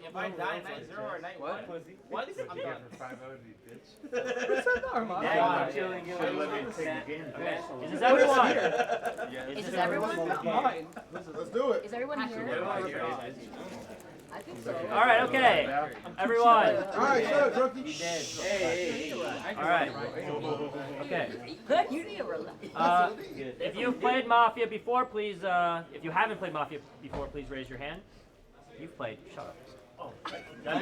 if I die 9-0 or 9-1, pussy. What? I'm done. Is this everyone? Is this everyone? Let's do it. Is everyone here? I think so. All right, okay. Everyone. All right, shut up, drunkie. Hey. All right. Okay. You need to relax. If you've played Mafia before, please. If you haven't played Mafia before, please raise your hand. You've played. Shut up.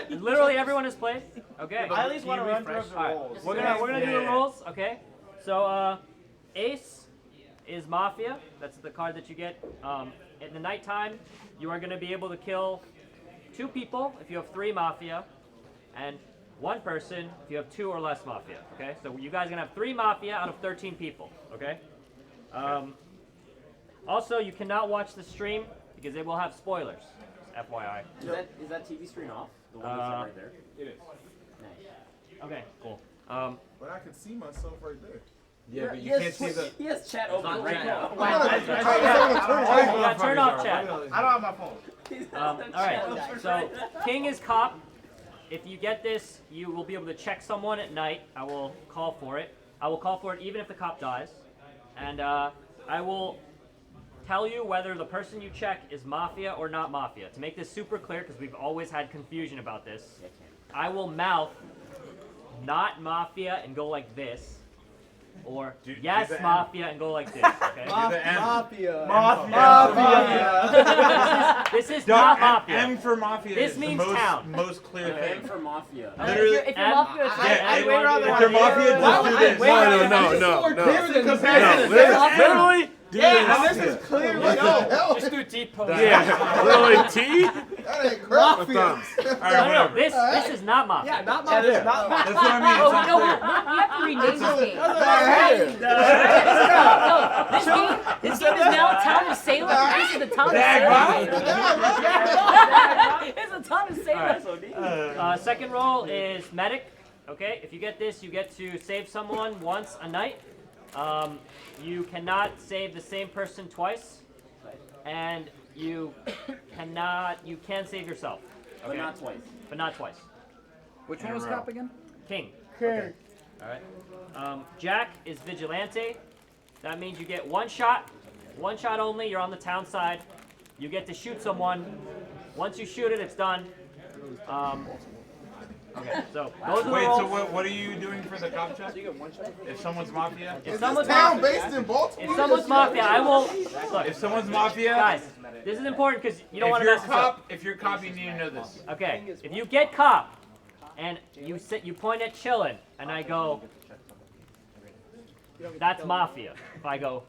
Literally everyone has played. Okay. I at least want to run through the rolls. We're gonna do the rolls. Okay. So Ace is Mafia. That's the card that you get. In the nighttime, you are gonna be able to kill 2 people if you have 3 Mafia, and 1 person if you have 2 or less Mafia. Okay. So you guys are gonna have 3 Mafia out of 13 people. Okay. Also, you cannot watch the stream because it will have spoilers. FYI. Is that TV screen off? The one that's right there? It is. Nice. Okay, cool. But I can see myself right there. Yeah, but you can't see the... He has chat open right now. Turn off chat. I don't have my phone. Alright, so King is cop. If you get this, you will be able to check someone at night. I will call for it. I will call for it even if the cop dies. And I will tell you whether the person you check is Mafia or not Mafia. To make this super clear, because we've always had confusion about this, I will mouth not Mafia and go like this, or yes Mafia and go like this. Okay? Mafia. This is not Mafia. M for Mafia This is means the town. most clear thing. M for Mafia. Literally, If you're Mafia, it's if Everyone- they're Mafia, just do this. Literally. Yeah, and this is clear. What the hell? Just do T pose. Yeah, literally T. That ain't crap. All right, No, whatever. this is not Mafia. Yeah, not Mafia. That's not That's Mafia. what I mean. Oh, It's no, not clear. you have to rename this game. Hey. This game is now Town of Salem. This is the Town of Salem. It's the Town of Salem. Second roll is medic. Okay, if you get this, you get to save someone once a night. You cannot save the same person twice, and you can save yourself. Okay? But not twice. But not twice. Which one was cop again? King. Okay. All right. Jack is vigilante. That means you get 1 shot only. You're on the town side. You get to shoot someone. Once you shoot it, it's done. Okay, so those are the Wait, rolls. so what are you doing for the cop check? If someone's Mafia? If Is someone's this town Mafia, based in Baltimore? if someone's Mafia, I will. Look, If someone's Mafia, guys, this is important because you don't if want to you're mess this up. if you're cop, you need to know this. Okay, if you get cop, and you point at Chillin, and I go, that's Mafia. If I go,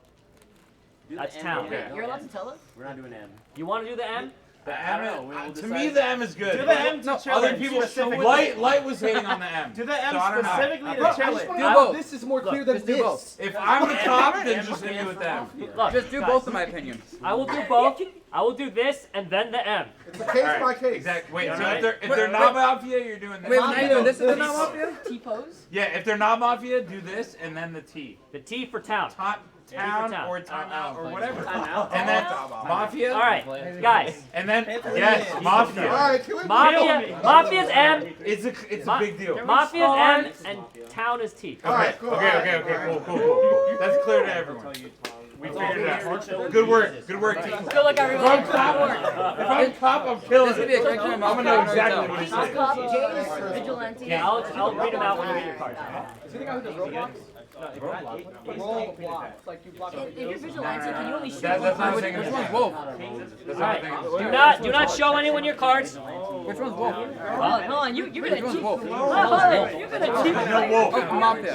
Do the that's M town. again. You're allowed to tell us? We're not doing M. You want to do the M? The I don't know, M, we will to decide. me, the M is good. Do the M to Chillin. Other people specifically. Light was hating on the M. Do the M so I don't know. specifically to I just Chillin. wanna I- know, this is more clear look, than just do this. both. If I'm the cop, then just hit me with them. Look, Just do guys, both in my opinion. I will do both. I will do this and then the M. It's a case by Alright, case. exactly. Wait, so Alright. if they're not Mafia, you're doing this. Wait, no, this is not Mafia? T-pose? Yeah, if they're not Mafia, do this and then the T. The T for town. Town town. or timeout or whatever. Timeout. And then Mafia. All right, guys. And then yes, Mafia. Alright, can we Mafia's M. It's a big deal. Mafia's M and town is T. Alright, cool. Okay, cool. That's clear to everyone. We figured it out. Good work, team. Good luck, everyone. If I'm cop, I'm killing This would be a it. great game. I'm gonna know exactly what he Top said. cop, James, vigilante. Yeah, I'll read them out when you get your cards. Is he the guy who does roadblocks? Roadblocks. Like you block If you're vigilante, can you only shoot That's one not a person? thing. Which one's Wolf? That's not a thing. Do not show anyone your cards. Which one's Wolf? Hold on, you're gonna Which one's cheat. Wolf? Hold on, you're gonna cheat. No wolf. Oh, Mafia.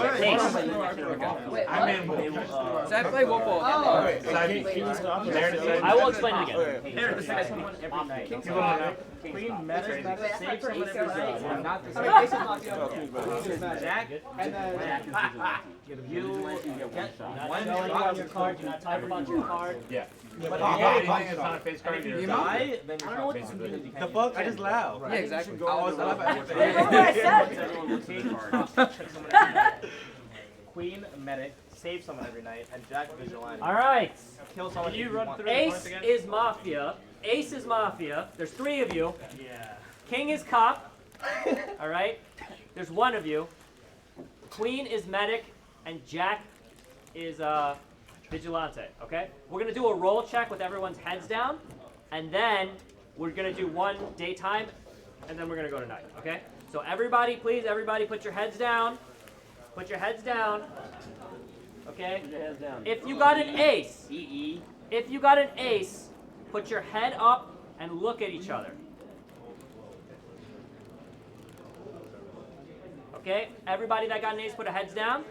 Wait, I'm in what? wolf. So I play Wolf all again. Side B. There to side B. I will explain it again. Queen, medic, save for whatever reason. Not the same. Jack, and then you get one Showing shot on your card. Do not talk about your card. Yeah. But anything that's not a face card, If you're you done. die, then you're out, basically. The fuck? I just laughed. Yeah, exactly. Queen, medic, save someone every night, and Jack, vigilante. All right. Kill someone. Can you if run want. through Ace is Mafia. Ace is Mafia. There's 3 of you. Yeah. King is cop. All right. There's one of you. Queen is medic, and Jack is vigilante. Okay. We're gonna do a roll check with everyone's heads down, and then we're gonna do one daytime, and then we're gonna go to night. Okay. So everybody, please, everybody, put your heads down. Put your heads down. Okay. Put your heads down. If you got an ace, EE. if you got an ace, put your head up and look at each other. Okay, everybody that got an ace, put their heads down.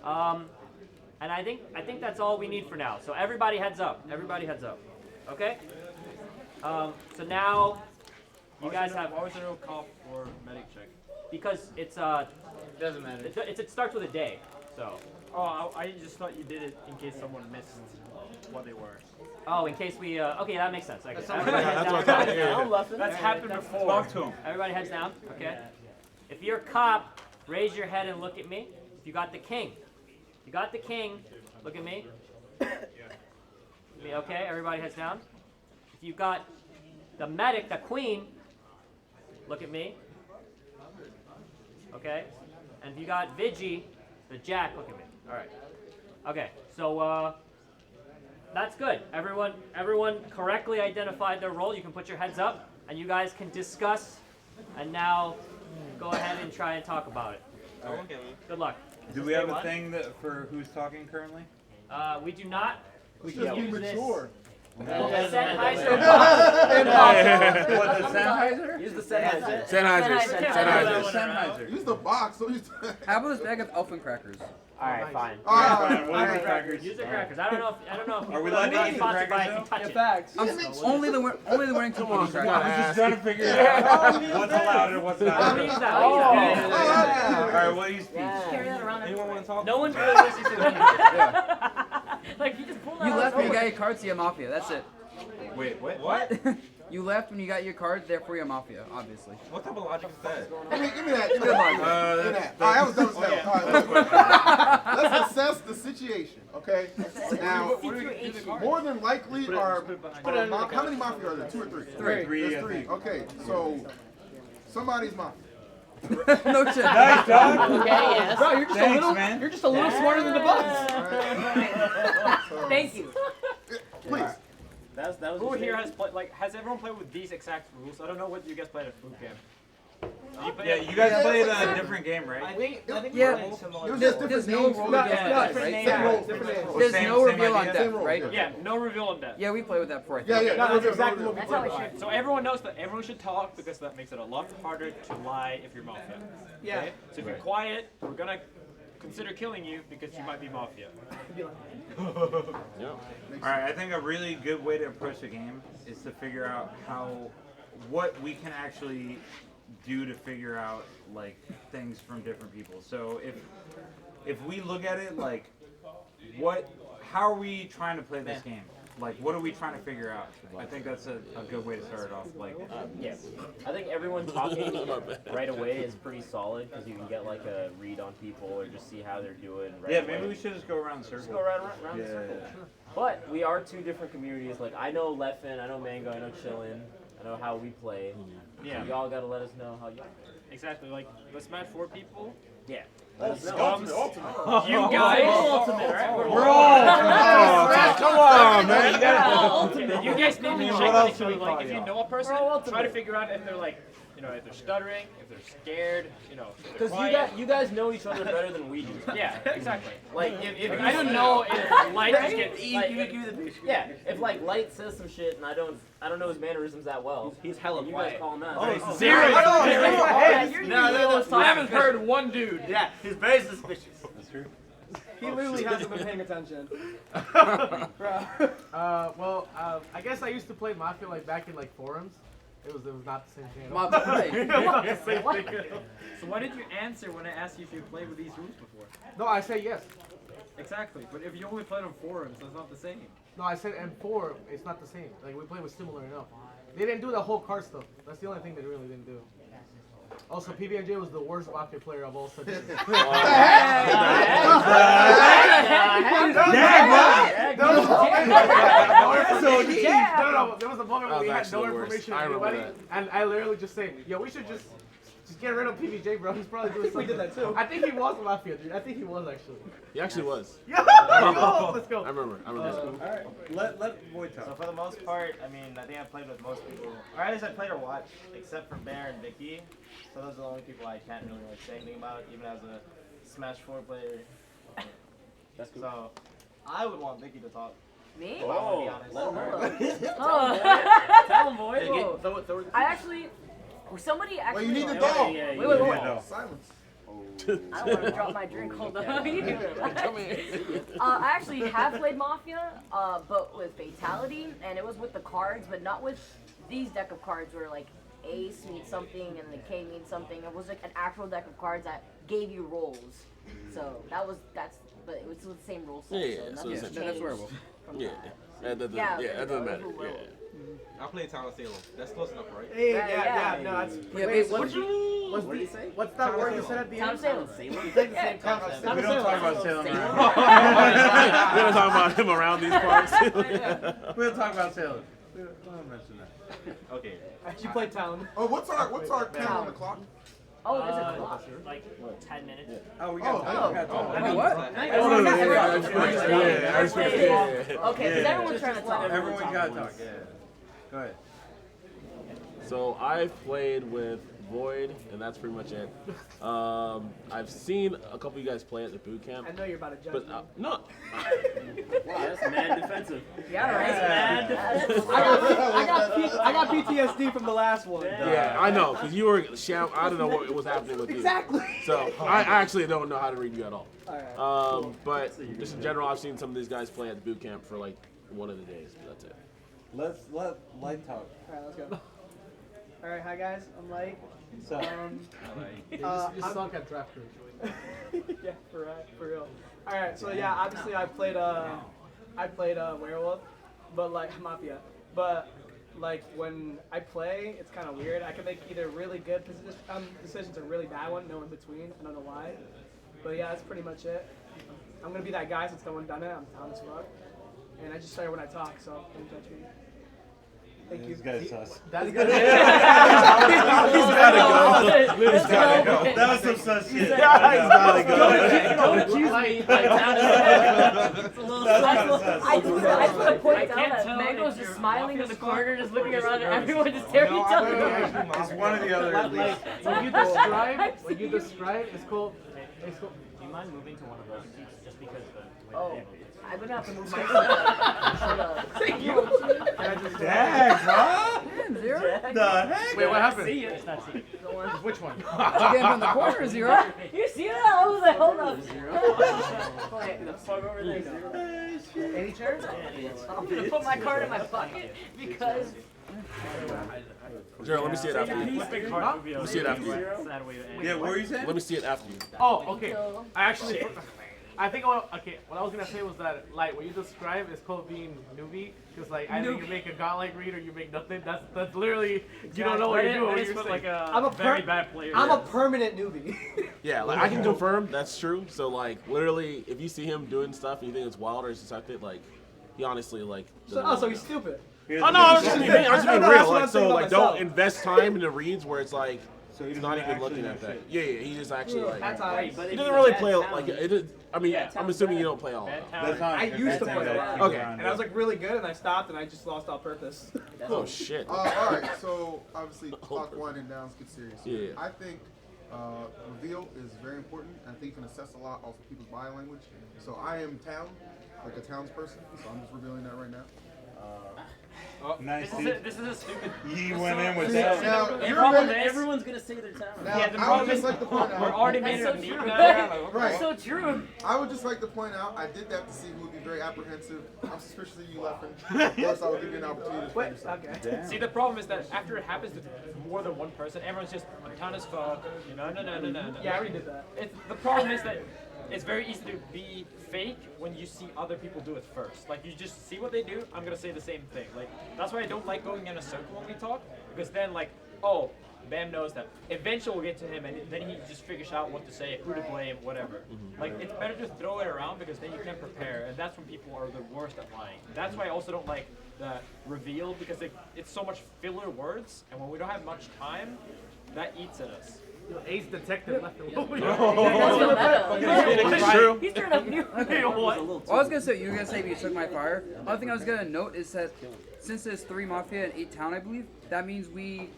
And I think that's all we need for now. So everybody heads up. Everybody heads up. Okay. So now you guys have. Why was there no call for medic check? Because it's Doesn't matter. it starts with a day. So. Oh, I just thought you did it in case someone missed what they were. Oh, in case we. Okay, that makes sense. I guess. That's Everybody heads what's down. happening. That's happened before. Talk to him. Everybody heads down. Okay. If you're a cop, raise your head and look at me. If you got the king, look at me. Okay, everybody heads down. If you got the medic, the queen, look at me. Okay. And if you got Vigi, the jack, look at me. All right. Okay. So that's good. Everyone correctly identified their role. You can put your heads up, and you guys can discuss. And now, go ahead and try and talk about it. Good luck. Do we have a thing for who's talking currently? We do not. We should be mature. Sennheiser. What, the Sennheiser? Use the Sennheiser. Sennheiser. Sennheiser. Use the box. Don't use How about this bag of elfin crackers? Alright, fine. Fine, what are the crackers? Use the crackers. I don't know if Are we allowed to eat the sponsored by crackers, if you touch it. Facts. Only the wearing two crackers. I was just trying to figure out what's allowed and what's not. I'll use that. Alright, what do you speak? Carry that around. Anyone want to talk? No one's really listening to me. Like you just pull that You out left when you somewhere. got your cards, you Mafia. That's it. Wait, what? You left when you got your cards, therefore you're Mafia, obviously. What type of logic is that? Give me that. Give me that. All right, I was done with that. All right, let's assess the situation, okay? Now, more than likely are how many mafia are there? 2 or 3? Three, There's I 3. think. Okay, so somebody's mafia. No shit. Nice, dog. Okay, yes. Bro, you're just Thanks, a little, man. you're just a little smarter than the bugs. Thank you. Please. That was Who here has played? Like, has everyone played with these exact rules? I don't know what you guys played at boot camp. Yeah, you guys played a different game, right? think Yeah. It was just different There's no names. rule for against it. that, different right? names. Same rules, different names. There's Same- no same reveal on idea? death, Same rules, right? Yeah, no reveal on that. Yeah, we played with that before. I Yeah, think. yeah. No, that's exactly what we That's how played. it should. So everyone knows that everyone should talk because that makes it a lot harder to lie if you're Mafia. Yeah. Okay? So if you're quiet, we're gonna consider killing you because you might be Mafia. Alright, I think a really good way to approach the game is to figure out what we can actually do to figure out like things from different people. So if we look at it like how are we trying to play this game? Like what are we trying to figure out? I think that's a good way to start it off. Like Yes. I think everyone talking right away is pretty solid because you can get like a read on people or just see how they're doing right yeah, away. maybe we should just go around the circle. Just go around the circle. Yeah. But we are 2 different communities. Like I know Leffen, I know Mango, I know Chillin, I know how we play. Yeah. So y'all gotta let us know how you. Exactly. Like, let's match 4 people. Yeah. Let us know. You guys. Ultimate, right? We're all come on, man. You gotta You guys need to What check else with each should other. we Like, call if you y'all? know a person, We're all try to figure out if they're like, if they're stuttering, if they're scared, if they're Because quiet. you guys know each other better than we do. Yeah, exactly. Like if I don't know if Light just gets like, yeah, if like Light says some shit and I don't know his mannerisms that well. He's hella you guys call him that. serious. I haven't heard one dude. Yeah, he's very suspicious. That's true. He literally hasn't been paying attention. I guess I used to play Mafia like back in like forums. It was not the same thing at all. Mafia. So why did you answer when I asked you if you played with these rules before? No, I say yes. Exactly, but if you only played on forums, that's not the same. No, I said M4. It's not the same. Like we played with similar enough. They didn't do the whole card stuff. That's the only thing they really didn't do. Also, PB&J was the worst Mafia player of all time. Jack. No, no, there was a moment where we had no actually the worst. information I on remember anybody, and I literally just say, yo, we should just get rid of PBJ, bro. He's probably doing something. We did that too. I think he was Mafia, dude. I think he was actually. He actually was. Yeah, let's go. I remember. Alright, let Void So talk. for the most part, I mean, I think I've played with most people, or at least I played or watched, except for Bear and Vicky. So those are the only people I can't really like say anything about, even as a Smash 4 player. That's cool. So I would want Vicky to talk. Me? If I want to be honest. Oh. Tell him, boy. Whoa. I actually, somebody actually. Well, you need the wait, dog. wait, wait. Silence. I don't want to drop my drink. Hold on. I actually have played Mafia, but with Fatality, and it was with the cards, but not with these deck of cards where like Ace means something and the K means something. It was like an actual deck of cards that gave you rolls. So but it was the same rule set. Yeah, so so nothing's it's- changed from Yeah. that. That doesn't matter. Yeah. I played Tower Salem. That's close enough, right? Hey, Yeah, yeah, no, that's. Yeah, wait, what what's What did you say? What's that word you said at the Town end? Salem. It's like the same concept. We don't talk about Salem We don't talk about him around these parts. We don't talk about Salem. We don't mention that. Okay. You played Town. Oh, what's our count on the clock? Oh, there's a clock. Like 10 minutes. Oh, we got time. We got time. Wait, what? Okay, because everyone's trying to talk. Everyone got to talk. Yeah. Go ahead. So I've played with Void, and that's pretty much it. I've seen a couple of you guys play at the boot camp, I know you're about to judge but me. no. Wow, that's mad defensive. Yeah, right. I got PTSD from the last one. Yeah, I know, because you were I don't know what was happening with you. Exactly. So I actually don't know how to read you at all. Alright. But just in general, I've seen some of these guys play at the boot camp for like one of the days. But that's it. Let Light talk. Alright, let's go. Alright, hi guys, I'm Light. So, You suck at draft crew. Yeah, for real. Alright, so yeah, obviously I played Werewolf, but like Mafia. But like when I play, it's kind of weird. I can make either really good decisions or really bad one, no in between. I don't know why. But yeah, that's pretty much it. I'm gonna be that guy since no one done it. I'm down as fuck. And I just start when I talk, so don't judge me. Thank you. this guy's sus. That's good. He's gotta go. That was some sus shit. Don't accuse me. I just want to point out that Mango's just smiling in the corner, just looking around, and everyone just staring at each other. It's one of the other at least. When you describe, it's called. Do you mind moving to one of those seats just because the way Oh, they handle it? I'm gonna have to move my. Thank you. Dang, huh? Zero? The heck? Wait, what happened? It's not seat. Which one? Again from the corner, zero? You see that? I was like, hold up. Wait, the fuck over there. Any chairs? I'm gonna put my card in my pocket because. Gerald, let me see it after you. Flipping card would be Let me see it after you. sad way to end. Yeah, what were you saying? Let me see it after you. Oh, okay. I actually. I think what I was gonna say was that like what you describe is called being newbie, because like either you make a godlike read or you make nothing. That's literally you don't know what you're doing. You're like I'm a a very bad player. I'm a permanent newbie. Yeah, like I can confirm that's true. So like literally, if you see him doing stuff and you think it's wild or suspected, like he honestly like. So he's stupid. Oh no, I'm just being real. that's Like what I'm so, saying like about myself. don't invest time in the reads where it's like So he's he not doesn't even looking actually at know that. shit. Yeah, he just actually like. That's how He doesn't really play like it is. I mean, I'm assuming you don't play all of them. That's fine. I used to play a lot. Okay. And I was like really good, and I stopped, and I just lost all purpose. Oh shit. All right, so obviously clock winding down. Let's get serious. Yeah. I think reveal is very important. I think you can assess a lot off of people's body language. So I am town, like a townsperson. So I'm just revealing that right now. Nice. This is a stupid. He went in with Now, that. you're problem ready- is- Everyone's gonna say their town. Now, Yeah, the I would problem just is like to point we're out. already made That's it so a true. meme. Right. So true. I would just like to point out, I did that to see who would be very apprehensive. I'm suspicious of you, Leffin. Of course, I would give you an opportunity to defend Wait, yourself. okay. See, the problem is that after it happens to more than one person, everyone's just, I'm town as fuck, you know, no. Yeah, I already did that. The problem is that it's very easy to be fake when you see other people do it first. Like, you just see what they do, I'm gonna say the same thing. Like, that's why I don't like going in a circle when we talk, because then, like, oh, Bam knows that eventually we'll get to him, and then he just figures out what to say, who to blame, whatever. Like, it's better to throw it around because then you can prepare, and that's when people are the worst at lying. That's why I also don't like the reveal, because it's so much filler words, and when we don't have much time, that eats at us. Ace detective left alone. He's turned up new. Well, I was gonna say, you were gonna say you took my fire. Other thing I was gonna note is that since there's 3 Mafia and 8 Town, I believe, that means we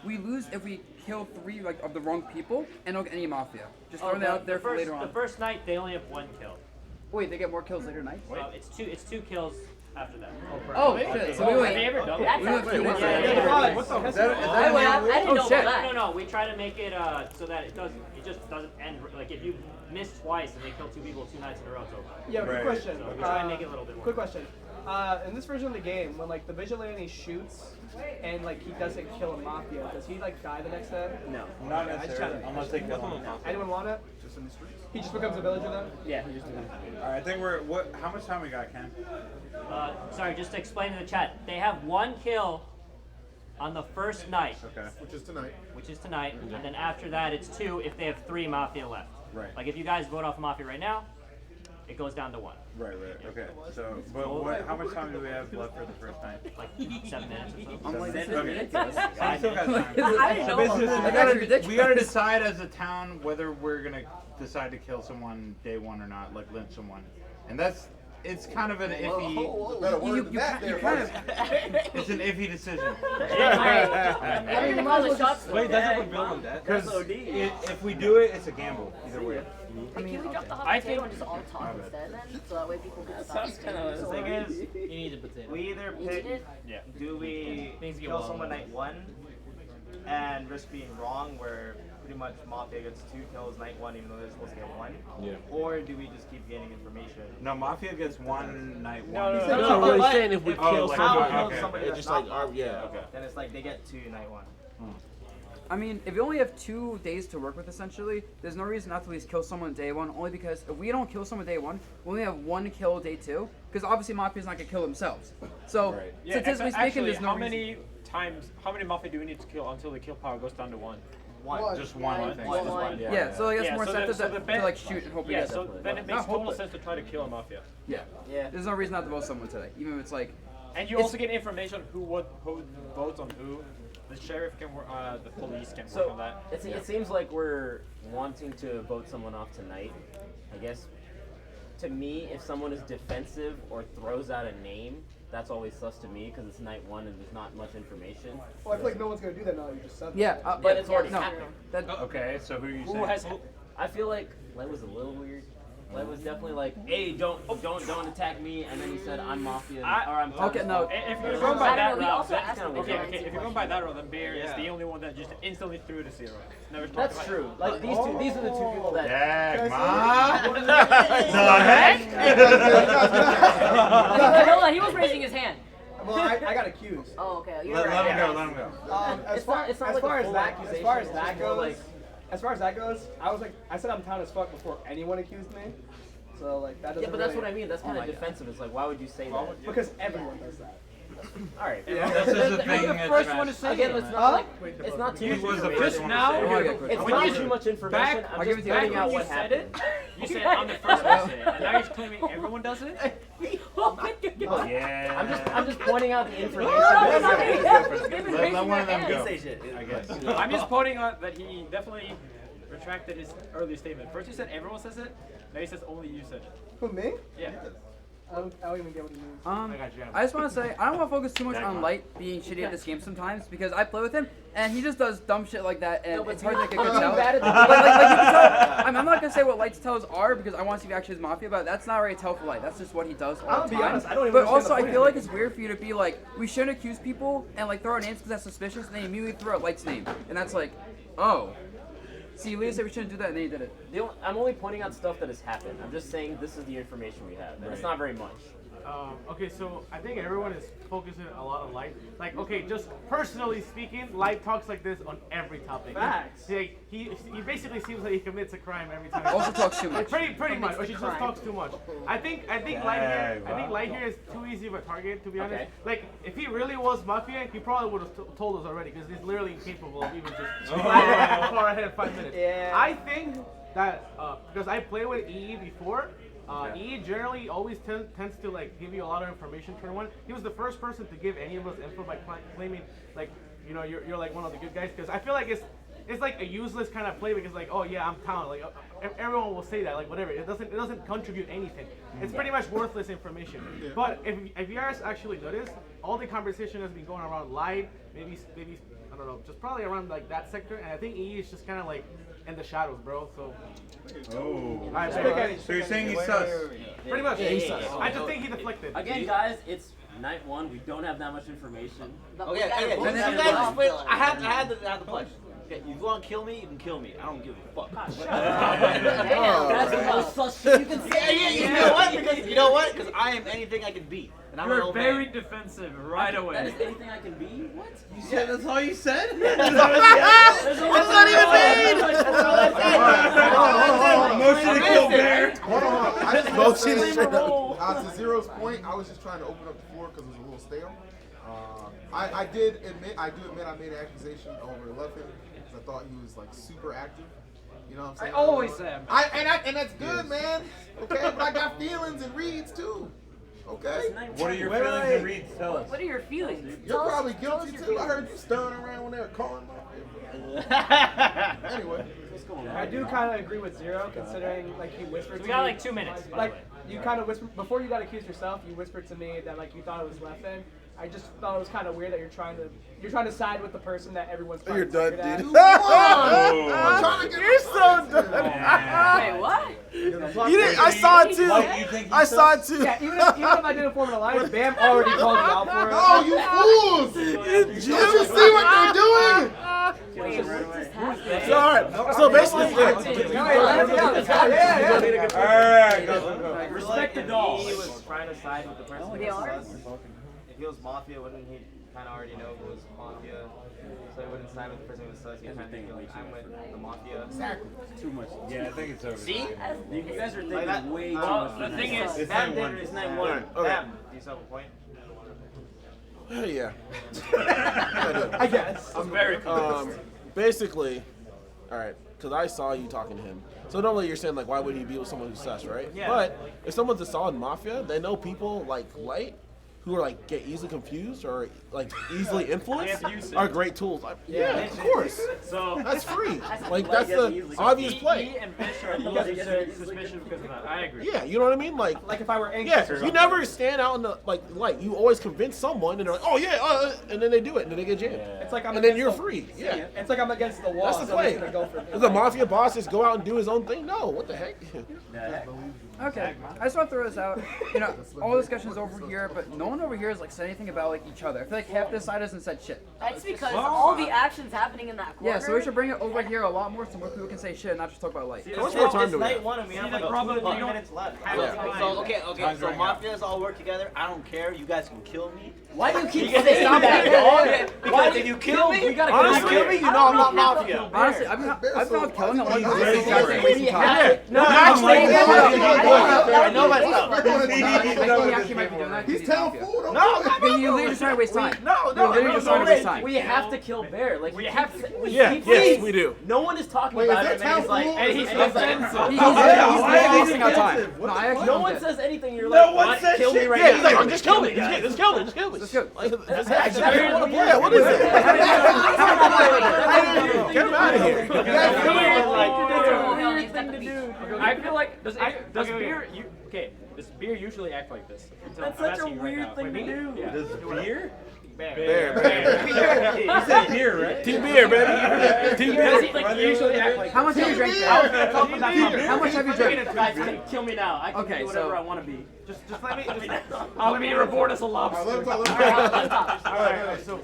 lose if we kill 3 like of the wrong people and don't get any Mafia. Just throwing that out there for later on. The first night they only have 1 kill. Wait, they get more kills later night? It's two kills after that. Oh shit! So we Have wait. you ever done We that? went through Yeah, one. yeah, yeah. What the I didn't know about that. No. We try to make it so that it just doesn't end. Like if you miss twice and they kill 2 people 2 nights in a row, it's over. Yeah, quick question. So we try and make it a little bit more. Quick question. In this version of the game, when like the vigilante shoots and like he doesn't kill a Mafia, does he like die the next day? No, not necessarily, unless they kill him. Anyone want it? Just in the streets. He just becomes a villager then? Yeah, he just does. Alright, I think how much time we got, Ken? Sorry, just to explain in the chat, they have 1 kill on the first night. Okay. Which is tonight. And then after that it's 2 if they have 3 Mafia left. Right. Like if you guys vote off Mafia right now, it goes down to 1. Right, okay. So, but how much time do we have left for the first night? Like 7 minutes or so. I'm like, this is Okay. ridiculous. I still got time. I didn't know about that. We gotta decide as a town whether we're gonna decide to kill someone day 1 or not, like lynch someone. And it's kind of an iffy. Better word than that there, folks. It's an iffy decision. What are you gonna call the shots? Wait, doesn't reveal them that? Because if we do it, it's a gamble either way. Can we drop the hot I potato think- and just all talk instead then? So that way people can stop. The thing is, You need a potato. we either You pick, need it? Yeah. do we Things get kill wild. someone night 1 and risk being wrong, where pretty much Mafia gets 2 kills night 1 even though they're supposed to get 1? Yeah. Or do we just keep gaining information? No, Mafia gets 1 night 1. No, No, no, he's saying if we Oh, kill like, someone, Kill okay, somebody it's that's just like not Mafia, yeah. Okay. then it's like they get 2 night 1. I mean, if you only have 2 days to work with, essentially, there's no reason not to at least kill someone day 1. Only because if we don't kill someone day 1, we only have 1 kill day 2. Because obviously, Mafia's not gonna kill themselves. So, Right. statistically speaking, there's no how reason. many Mafia do we need to kill until the kill power goes down to 1? Just one, I think. One. Yeah, so like, that's Yeah, more so the- incentive so the to ben- like shoot and hope we Yeah, get so that. then it Not makes hope, total but- sense to try to kill a Mafia. Yeah. Yeah. There's no reason not to vote someone today, even if it's like. And you It's- also get information on who votes on who. The sheriff can work, the police can work So on that. it seems like we're wanting to vote someone off tonight. I guess to me, if someone is defensive or throws out a name, that's always sus to me because it's night 1 and there's not much information. Well, I feel like no one's gonna do that now. You just said that. Yeah, But it's already no, happening. that, Okay, so who are you Who saying? has? I feel like Light was a little weird. Light was definitely like, "Hey, don't attack me," and then he said, "I'm Mafia," or "I'm." Okay, no. If you're going by I don't that know, we route, also then, asked him okay, if if you're going by that route, then Bear is the only one that just instantly threw the 0. Never talked That's about true. Like these are the 2 people that. Yeah, Guys, Hold on, he was raising his hand. Well, I got accused. Oh, okay. You're Let right. him go, let him go. As It's far not- it's not as like far a as full that accusation, as far as it's that just more goes, like- as far as that goes, I said I'm town as fuck before anyone accused me. So like that doesn't. Yeah, but that's really- what I mean. That's kind of defensive. It's like, why would you say that? Because everyone does that. All right. This is the thing that's first one to say Again, it. it's not like it's not too He much was the information. first one to now- say it. It's When not you- too much information. back- I'm I'll give just it to you. pointing out When you what said happened. it, you said I'm the first one to say it. And now you're just claiming everyone does it? Yeah. I'm just pointing out the information. Let one of them go. I guess. I'm just pointing out that he definitely retracted his earlier statement. First you said everyone says it, now he says only you said it. Who, me? Yeah. I don't even get what he means. I just want to say, I don't want to focus too much on Light being shitty at this game sometimes because I play with him and he just does dumb shit like that and it's hard to get good tell. bad at the But like you can tell, I'm not gonna say what Light's tells are because I want to see if he actually is Mafia, but that's not really a tell for Light. That's just what he does all I'll the be time. honest, I don't even But understand also, the I point feel of like it. it's weird for you to be like, we shouldn't accuse people and like throw out names because that's suspicious, and then you immediately throw out Light's name, and that's like, oh. See, Leah said we shouldn't do that, and then he did it. I'm only pointing out stuff that has happened. I'm just saying this is the information we have, and it's not very much. Okay, so I think everyone is focusing a lot on Light. Like, okay, just personally speaking, Light talks like this on every topic. Facts. He basically seems like he commits a crime every time. Also talks too much. Pretty much, or she just talks too much. I think Light here is too easy of a target, to be honest. Okay. Like, if he really was Mafia, he probably would have told us already, because he's literally incapable of even just far ahead of 5 minutes. Yeah. I think that because I played with EE before. EE generally always tends to like give you a lot of information. Turn one, he was the first person to give any of us info by claiming like, you know, you're like one of the good guys. Because I feel like it's like a useless kind of play because like, oh yeah, I'm talented. Like everyone will say that, like whatever. It doesn't contribute anything. It's pretty much worthless information. Yeah. But if you guys actually notice, all the conversation has been going around Light, maybe I don't know, just probably around like that sector. And I think EE is just kind of like in the shadows, bro. So. Oh. Right, So you're saying he's sus? Pretty much. Yeah, he's sus. I just think he deflected. Again, guys, it's night one. We don't have that much information. Okay. You guys, wait, I had the question. Okay, you want to kill me? You can kill me. I don't give a fuck. That's the most sus shit you can say. Yeah. You know what? You know what? Because I am anything I can be. And I'm an You're old very man. defensive right away. That is anything I can be? What? You said that's all you said? That's not even mean! That's all I said! Motion to kill Bear! Hold on. Motion to straight up. To Zero's point, I was just trying to open up the floor because it was a little stale. I do admit I made an accusation over Leffin because I thought he was like super active. You know what I'm saying? I always say and that's good, man. Okay, but I got feelings and reads too. Okay. What are your feelings and reads? Tell us. What are your feelings? You're probably guilty too. I heard you stirring around when they were calling Anyway. I do kind of agree with Zero, considering like he whispered. So we got like 2 minutes. By the way. You kind of whispered before you got accused yourself. You whispered to me that like you thought it was Leffin. I just thought it was kind of weird that you're trying to side with the person that everyone's trying You're to done, figure dude. out. I'm trying to get You're so done. Wait, what? You didn't, I saw it too. I saw it too. Yeah, even if I didn't form an alliance, Bam already called you out for it. No, you fools! Did you see what they're doing? Wait, Alright, so basically, Alright, respect the dolls. He was trying to side with the person who They was are? sus. If he was Mafia, wouldn't he kind of already know who was Mafia? So he wouldn't side with the person who was sus. He'd kind of think, like, I'm with the Mafia. Exactly. Too much. Yeah, I think it's over. See? You guys are thinking Like that- way too Well, much. the thing is, It's Bam night did one. it. It's night one. Okay. Bam, do you still have a point? Yeah. I guess. I'm very Basically, all right, because I saw you talking to him. So normally you're saying like, why would he be with someone who's sus, right? Yeah. But if someone's a solid mafia, they know people like Light, who are like get easily confused or like easily influenced, are great tools. Yeah, of course. So that's free. Like that's the obvious play. E and Fish are under suspicion because of that. I agree. Yeah, you know what I mean? Like if I were anxious or you something. never stand out in the like you always convince someone and they're like, oh yeah, and then they do it and then they get jammed. It's like I'm and then against you're the- free. Yeah. It's like I'm against the wall. That's the so I'm just play. gonna go for it. Does the mafia boss just go out and do his own thing? No. What the heck? Okay, I just want to throw this out. You know, all discussions over here, but no one over here has like said anything about like each other. I feel like half this side hasn't said shit. That's because all the action's happening in that corner. Yeah, so we should bring it over here a lot more so more people can say shit and not just talk about Light. How much more time do we night have? one and we have like problem 2 we don't minutes left. So okay, so mafias all work together. I don't care. You guys can kill me. Why do you keep You saying stop that? that, dog. Because if you kill me, we gotta honestly, kill kill me, you know I'm not mafia. Honestly, I've been killing a lot of He's these guys very and wasting time. No, I know myself. He might be doing that. He's telling fool. No, You literally just trying to waste time. No, You're literally just trying to waste time. We have to kill Bear. Like we have to. Yes, we do. No one is talking Wait, about is it, that and he's like, town and he's like, He's wasting our time. No, I actually no don't one get it. says anything. You're No like, one what? says Kill me shit. right Yeah, now. he's like, just kill me, just kill me, just kill me. Let's go. Yeah, what is it? Get him out of here. I feel like does beer does beer usually act like this? That's such a weird thing to do. Yeah. Does beer? Bear. You said beer, right? Team beer, baby. Team Does beer. he like usually act like How much have you drank? How much have you drank? Guys, kill me now. I can Okay, be whatever so- I want to be. Just let me. I'll be reborn as a lobster. Alright, so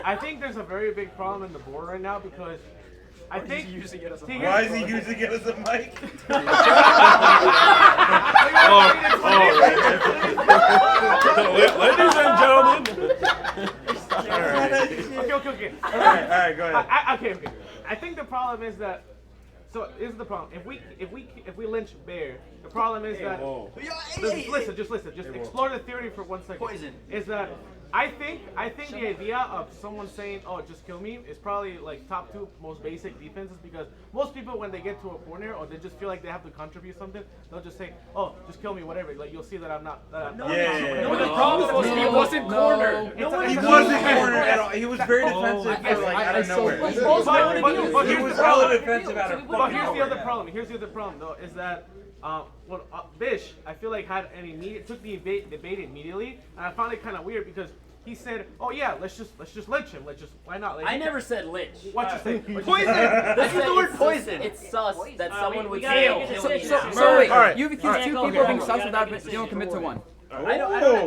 I think there's a very big problem in the board right now because I think using it as a See, Why here's- is he using it as a mic? Ladies and gentlemen. Okay. All right, go ahead. Okay. I think the problem is that. So here's the problem. If we lynch Bear, the problem is that. Just listen. Just explore the theory for 1 second. Poison. Is that I think the idea of someone saying, "Oh, just kill me," is probably like top 2 most basic defenses, because most people, when they get to a corner or they just feel like they have to contribute something, they'll just say, "Oh, just kill me, whatever." Like you'll see that I'm not. But the problem was he wasn't cornered. He wasn't cornered at all. He was very defensive for out of nowhere. But He was hella defensive out of But fucking here's the nowhere. other problem. Here's the other problem, though, is that Bish, I feel like had an immediate took the debate immediately, and I found it kind of weird because he said, "Oh yeah, let's just lynch him. Why not?" Like, I never said lynch. What you say? Poison. Let's use the word poison. It's sus that someone would gotta kill. make a decision. So wait, Alright. you've accused Alright. 2 Okay. people of being We sus gotta without make a you don't commit to decision. 1.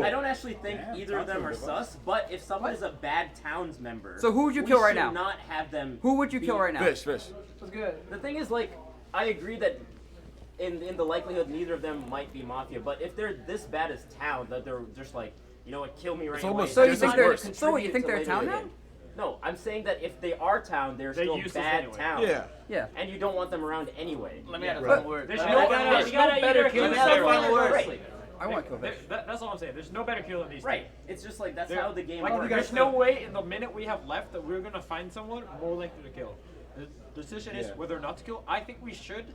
I don't actually think either of them are sus, but if someone is a bad towns member, So who would you we kill right should now? not have them. Who would you kill right now? Fish. That's good. The thing is, like, I agree that in the likelihood neither of them might be mafia, but if they're this bad as town, that they're just like, you know what, kill me right It's away. almost- So you it's think not they're gonna so what, you contribute think to they're a later town in the now? game. No, I'm saying that if they are town, they're still useless bad anyway. town. Yeah. Yeah. And you don't want them around anyway. Let me add a Right. final word. There's Let no me add a there's no better either kill Let me than add a someone final word. right. I want to kill Fish. That's all I'm saying. There's no better kill than these two. Right. It's just like that's There- how the game like, works. there's no way in the minute we have left that we're gonna find someone more likely to kill. The decision is whether or not to kill. I think we should,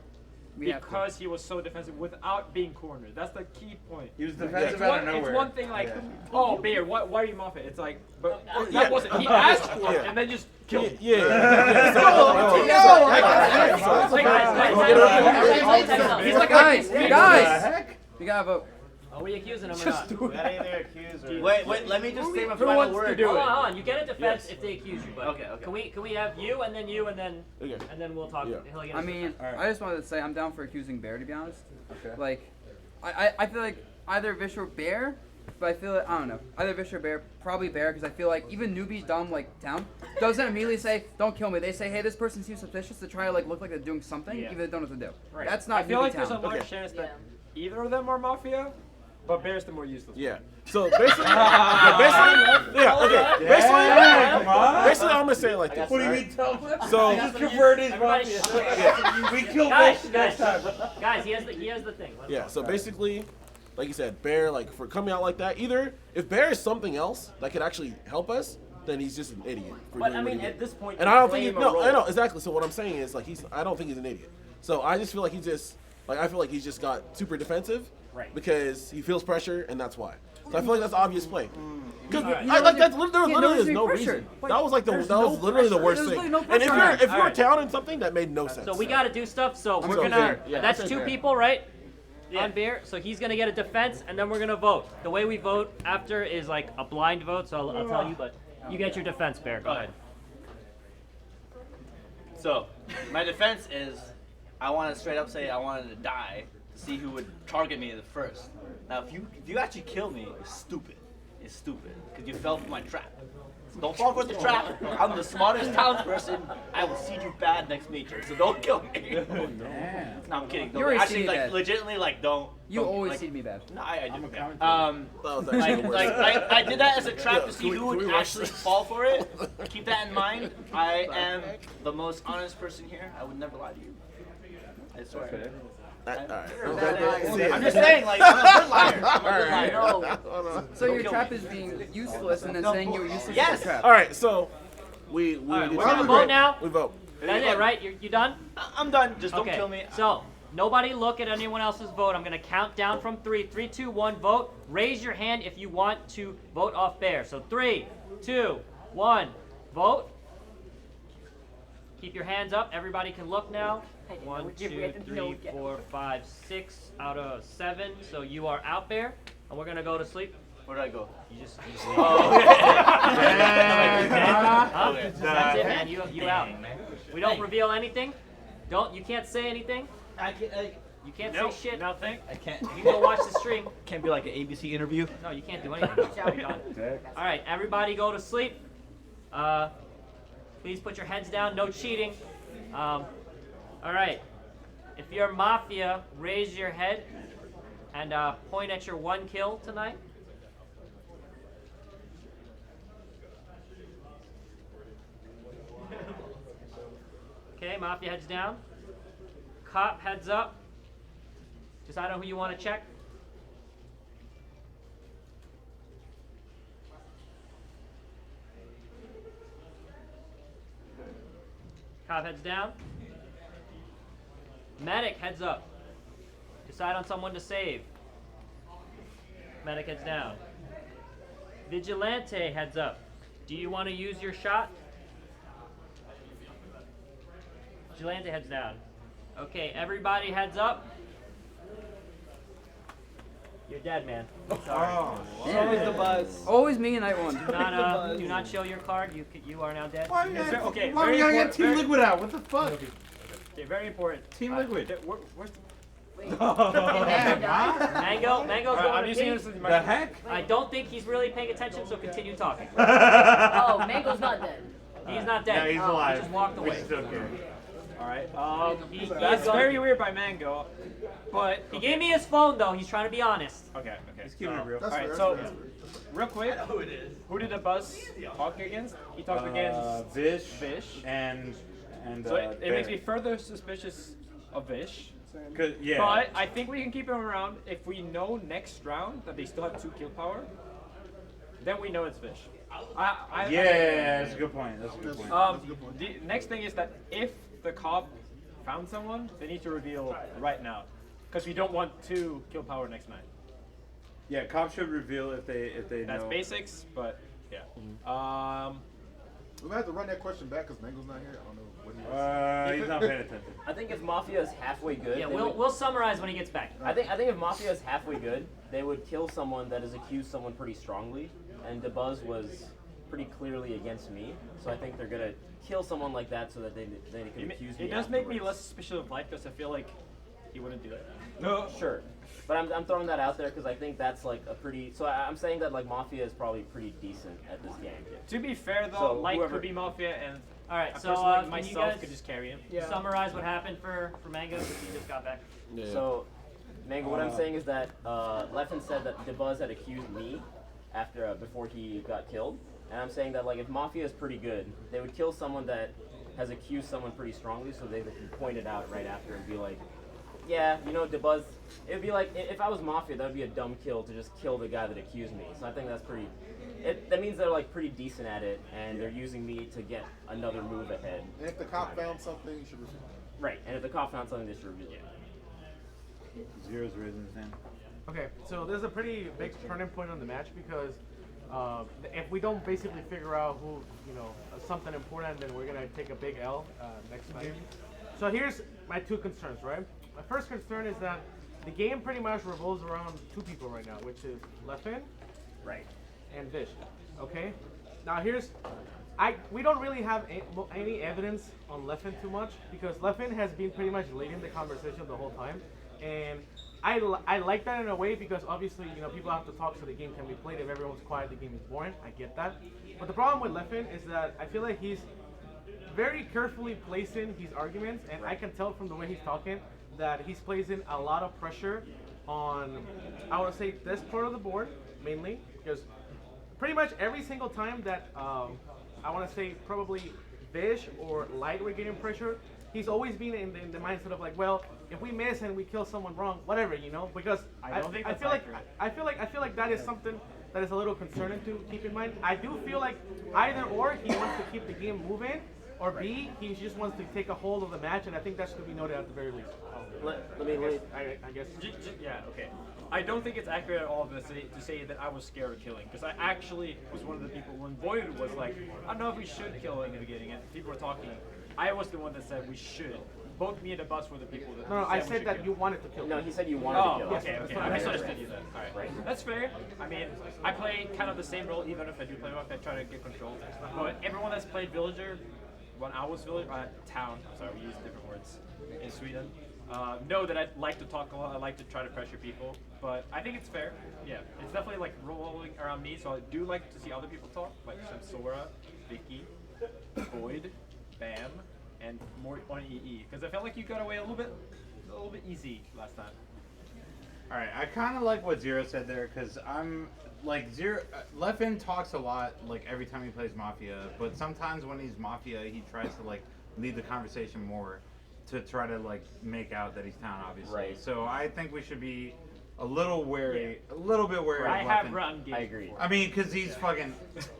We have to. because he was so defensive without being cornered. That's the key point. He was It's defensive out of one, nowhere. it's one thing like, oh, Bear, why are you Mafia? It's like, but Yeah. that wasn't. He asked for it Yeah. and then just killed him. He's like, guys, you gotta vote. Are we accusing him or not? We gotta either accuse or. Wait, let me just say my Who final wants to word. do Hold it? on. You get a defense if they accuse you, but Okay. can we have you and then Okay. and then we'll talk. Yeah. He'll get I his mean, defense. I just wanted to say I'm down for accusing Bear, to be honest. Like, I feel like either Vish or Bear, but I feel like, I don't know, either Vish or Bear, probably Bear, because I feel like even newbies dumb like town doesn't immediately say, "Don't kill me." They say, "Hey, this person seems suspicious," to try to like look like they're doing something, Yeah. even if they don't know what to do. Right. That's not I feel newbie like there's a town. large chance that either of them are Mafia, but Bear's the more useless. Yeah. So basically, basically, I'm gonna say it like this. What do you alright? mean tell him? So He just converted Everybody Mafia. shut We killed Guys, Fish next guys, time. guys, he has the thing. Let him yeah. go. So basically, like you said, Bear, like for coming out like that, either if Bear is something else that could actually help us, then he's just an idiot. For But doing I what mean, he did. at this point, And you I don't play think him a role. I know exactly. So what I'm saying is like I don't think he's an idiot. So I just feel like I feel like he's just got super defensive, Right. Because he feels pressure and that's why. So I feel like that's obvious play. Because Alright. there literally no is no pressure. reason. Like, That was like there's that was no literally the pressure. worst There's thing. literally no And if pressure on you're that. a town and something, that made no sense. So we got to do stuff. So we're going gonna. Bear. Yeah, that's I'd say 2 Bear. people, right? On Bear. So he's gonna get a defense, and then we're gonna vote. The way we vote after is like a blind vote. So I'll tell you, but you get your defense, Bear. Go ahead. So, my defense is, I want to straight up say I wanted to die to see who would target me the first. Now, if you actually kill me, it's stupid. It's stupid because you fell for my trap. So don't fall for the trap. I'm the smartest townsperson. I will see you bad next meeting. So don't kill me. No, I'm kidding. You Don't, already see actually, me like, bad. legitimately, like, don't. You don't, always like, see me bad. No, I do. That was actually the worst thing. I did that as a trap to see Can who we would watch actually this? fall for it. Keep that in mind. I am the most honest person here. I would never lie to you. I swear. I'm just saying, like, I'm a good liar. I'm a good liar. So Don't your kill trap me. is being useless and then saying you're useless Yes. with the trap. All right, so we We're did- gonna vote now. We vote. That's it, right? You done? I'm done. Just don't Okay. kill me. So nobody look at anyone else's vote. I'm gonna count down from 3. 3, 2, 1. Vote. Raise your hand if you want to vote off Bear. So 3, 2, 1. Vote. Keep your hands up. Everybody can look now. 1, 2, 3, 4, 5, 6 out of 7. So you are out, Bear, and we're gonna go to sleep. Where did I go? You just. Oh, okay. Huh? Okay. That's it, man. You out. We don't reveal anything. You can't say anything. You can't say shit. Nothing. I can't. You can go watch the stream. Can't be like an ABC interview. No, you can't do anything. You're done. All right, everybody go to sleep. Please put your heads down. No cheating. All right. If you're Mafia, raise your head. And point at your 1 kill tonight. Okay, Mafia heads down. Cop heads up. Decide on who you want to check. Cop heads down. Medic heads up. Decide on someone to save. Medic heads down. Vigilante heads up. Do you want to use your shot? Vigilante heads down. Okay, everybody heads up. You're dead, man. Sorry. It's always the buzz. Always me in night 1. Do not show your card. You are now dead. Why Okay, why very we gotta get important, Team very- Liquid out? What the fuck? Okay, very important. Team Liquid. Where's the... Mango's going I'm to using pee. this as The heck? I don't think he's really paying attention, so continue talking. Oh, Mango's not dead. He's not dead. Yeah, he's alive. He just walked away. Which is okay. Alright, He that's is going- very weird by Mango, but... He gave me his phone, though. He's trying to be honest. Okay. He's keeping it real. That's Alright, fair, so, that's fair. real quick, who did the buzz talk against? He talked against Vish. And So it makes me further suspicious of Vish. Yeah. But I think we can keep him around if we know next round that they still have 2 kill power. Then we know it's Vish. That's a good point. That's a good point. The next thing is that if the cop found someone, they need to reveal right now, because we don't want 2 kill power next night. Yeah, cops should reveal if they That's know. basics, but yeah. We might have to run that question back because Mango's not here. I don't know what he is. He's not paying attention. I think if Mafia is halfway good, Yeah, they we'll would- summarize when he gets back. I think if Mafia is halfway good, they would kill someone that has accused someone pretty strongly, and DeBuzz was pretty clearly against me, so I think they're gonna kill someone like that so that they can accuse me. It does make me afterwards. less suspicious of Light because I feel like he wouldn't do it. No, sure, but I'm throwing that out there because I think that's like a pretty. So I'm saying that like Mafia is probably pretty decent at this game. To be fair though, So Light whoever- could be Mafia, and All right, a so person like can you myself guys could just carry him. summarize what happened for Mango since he just got back? Yeah. So, Mango, what I'm saying is that Leffen said that DeBuzz had accused me after before he got killed, and I'm saying that like if Mafia is pretty good, they would kill someone that has accused someone pretty strongly, so they can point it out right after and be like, yeah, you know, DeBuzz. It'd be like if I was Mafia, that would be a dumb kill to just kill the guy that accused me. So I think that's pretty. That means they're like pretty decent at it, and they're using me to get another move ahead. And if the cop found something, you should reveal. Right, and if the cop found something, they should reveal it. Zero's raising his hand. Okay, so there's a pretty big turning point on the match because if we don't basically figure out who, something important, then we're gonna take a big L next night. So here's my 2 concerns, right? My first concern is that the game pretty much revolves around 2 people right now, which is Leffen, right, and Vish. Okay. Now we don't really have any evidence on Leffen too much because Leffen has been pretty much leading the conversation the whole time, and I like that in a way because obviously people have to talk so the game can be played. If everyone's quiet, the game is boring. I get that, but the problem with Leffen is that I feel like he's very carefully placing his arguments, and I can tell from the way he's talking that he's placing a lot of pressure on, I would say, this part of the board mainly because pretty much every single time that I want to say probably Vish or Light were getting pressure, he's always been in the mindset of like, well, if we miss and we kill someone wrong, whatever, because I feel like that is something that is a little concerning to keep in mind. I do feel like either or he wants to keep the game moving, or B, he just wants to take a hold of the match, and I think that should be noted at the very least. I guess. Yeah, okay. I don't think it's accurate at all to say that I was scared of killing, because I actually was one of the people when Void was like, I don't know if we should kill in the beginning, and people were talking. I was the one that said we should. Both me and the bus were the people that No, I we said should that kill. you wanted to kill. No, he said you wanted to kill. Okay. I misunderstood you then. All right. That's fair. I mean, I play kind of the same role, even if I do play Mafia, I try to get control. But everyone that's played Villager, when I was Villager, town, I'm sorry, we use different words in Sweden, know that I like to talk a lot, I like to try to pressure people, but I think it's fair. Yeah, it's definitely like rolling around me, so I do like to see other people talk, like Sora, Vicky, Void, Bam, and more on EE, because I felt like you got away a little bit easy last time. All right, I kind of like what Zero said there because I'm like Zero. Leffen talks a lot like every time he plays Mafia, but sometimes when he's Mafia, he tries to like lead the conversation more to try to like make out that he's town, obviously. Right. So I think we should be a little wary, a little bit wary. I of have Leffen. run games. I agree. before. I mean, because he's fucking.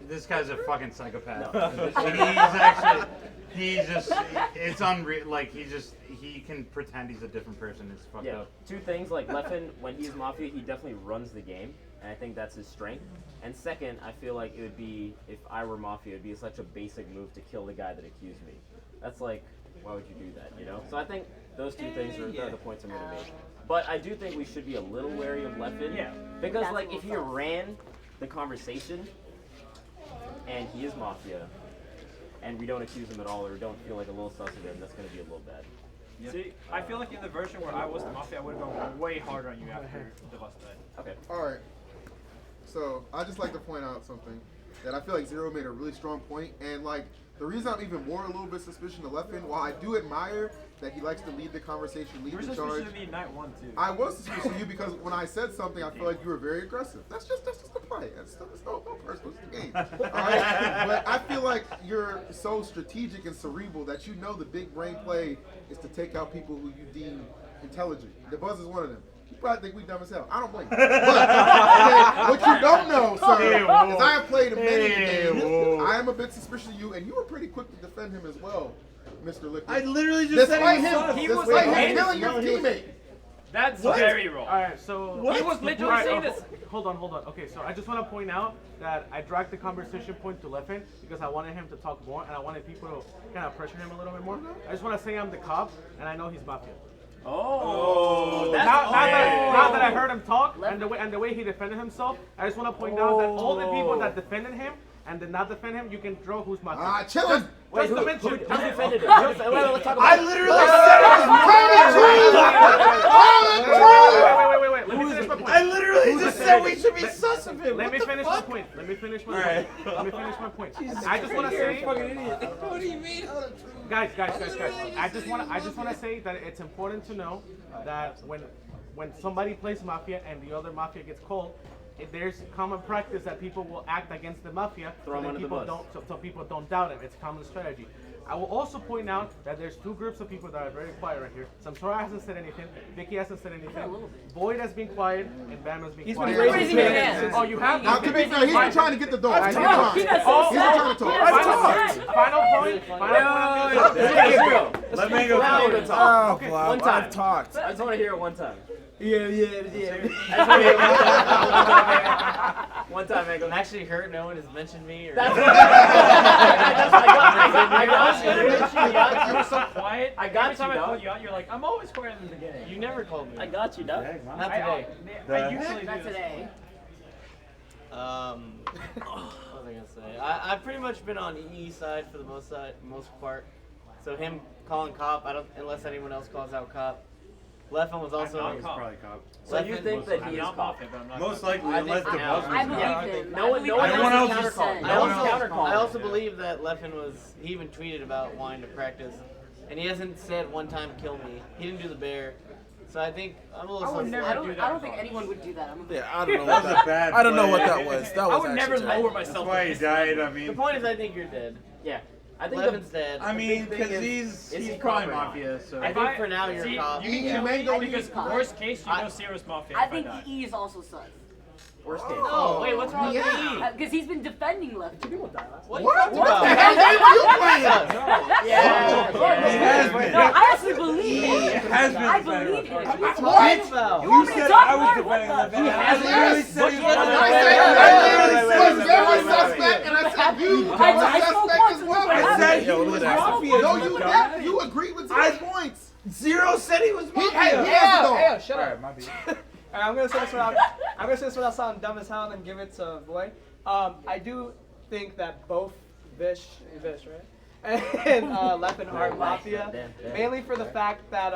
This guy's a fucking psychopath. He's actually. He's just. It's unreal. Like he can pretend he's a different person. It's fucked up. Two things, like Leffen, when he's Mafia, he definitely runs the game, and I think that's his strength. And second, I feel like it would be, if I were Mafia, it would be such a basic move to kill the guy that accused me. That's like, why would you do that, you know? So I think those two things are the points I'm going to make. But I do think we should be a little wary of Leffen. Yeah. Because, like, if he ran the conversation, and he is Mafia, and we don't accuse him at all, or don't feel like a little sus of him, that's going to be a little bad. See, I feel like in the version where I was the Mafia, I would have gone way harder on you after the bus died. Okay. All right. So I just like to point out something that I feel like Zero made a really strong point, and like the reason I'm even more a little bit suspicious of Leffen, while I do admire that he likes to lead the conversation, lead the charge. You were suspicious of me night one too. I was suspicious of you because when I said something, I feel like you were very aggressive. That's just the play. That's no personal. It's the game. All right? But I feel like you're so strategic and cerebral that you know the big brain play is to take out people who you deem intelligent. The Buzz is one of them. You probably think we dumb as hell. I don't blame you. But what you don't know, sir, is I have played many games. I am a bit suspicious of you, and you were pretty quick to defend him as well, Mr. Liquid. I literally just said he was killing your teammate. That's What? very wrong. All right, so What? He was literally saying this. Hold on. Okay, so I just want to point out that I dragged the conversation point to Leffen because I wanted him to talk more, and I wanted people to kind of pressure him a little bit more. I just want to say I'm the cop, and I know he's Mafia. Oh, Now that I heard him talk and the way he defended himself, I just want to point out that all the people that defended him and did not defend him, you can draw who's Mafia. Chillin. Just to mention. Who defended him? Let's talk about I literally said Wait. Let me finish my point. I literally just said we should be sus of him. Let me finish my point. I just want to say. What do you mean? Guys. I just want to say that it's important to know that when somebody plays Mafia and the other Mafia gets called, there's common practice that people will act against the Mafia so people don't doubt him. It's a common strategy. I will also point out that there's two groups of people that are very quiet right here. Samsora hasn't said anything. Vicky hasn't said anything. Void has been quiet, and Bam has been quiet. He's been raising his hand. Oh, you have? Now, to be fair, he's been trying to get the dog. He's been trying to talk. Final point. Let me go. Oh, Okay, Bob, one time. I've talked. I just want to hear it one time. Yeah. One time, man. I'm actually hurt no one has mentioned me. Or I got you. You were so quiet. I got Every time you, I dog. called you out, you're like, I'm always quiet in the beginning. you never called me. I got you, dog. Not today. I usually Not do. today. What was I gonna say? I've pretty much been on E side for the most part. So him calling cop, I don't unless anyone else calls out cop. Leffen was also I'm not cop. Probably cop. So you think that I'm he is not cop? Mafia, but I'm not Most cop. likely, unless the buzz I was believe on. him. No one Everyone else else is is countercall. I also believe that Leffen he even tweeted about wanting to practice, and he hasn't said one time kill me. He didn't do the bear, so I think I'm a little. I never do that. don't think anyone would do that. Yeah, I don't know That what was a bad I don't know play. what that was. That was I would actually never terrible. lower That's myself. why he died. I The mean, point is, I think you're dead. Yeah. I think Leffen's dead. I mean, thing because is he's he probably cop or not? Mafia. So I think for now you're See, cop. you can Yeah. kill me Mango, because he's cop. worst case, you know Sierra's Mafia. I if think die. E is also sus. Worst case. Oh, wait, what's wrong with me? Because he's been defending left. What? What? What The hell game are you playing? He has been. No, I actually believe him. He has been I defending believe him. Left. What? What? You want me to talk I was more? defending What Left. the- I literally said he was I was very suspect, and I said you were I spoke suspect once as and well. look what happened. Yo, look at that. No, you agreed with 0 points. Zero said he was Mafia. Hey, Hey, shut Alright, up. my bad. Alright, I'm gonna say this without sounding dumb as hell and then give it to Void. I do think that both Vish, right? And Leffen are Mafia, mainly for the fact that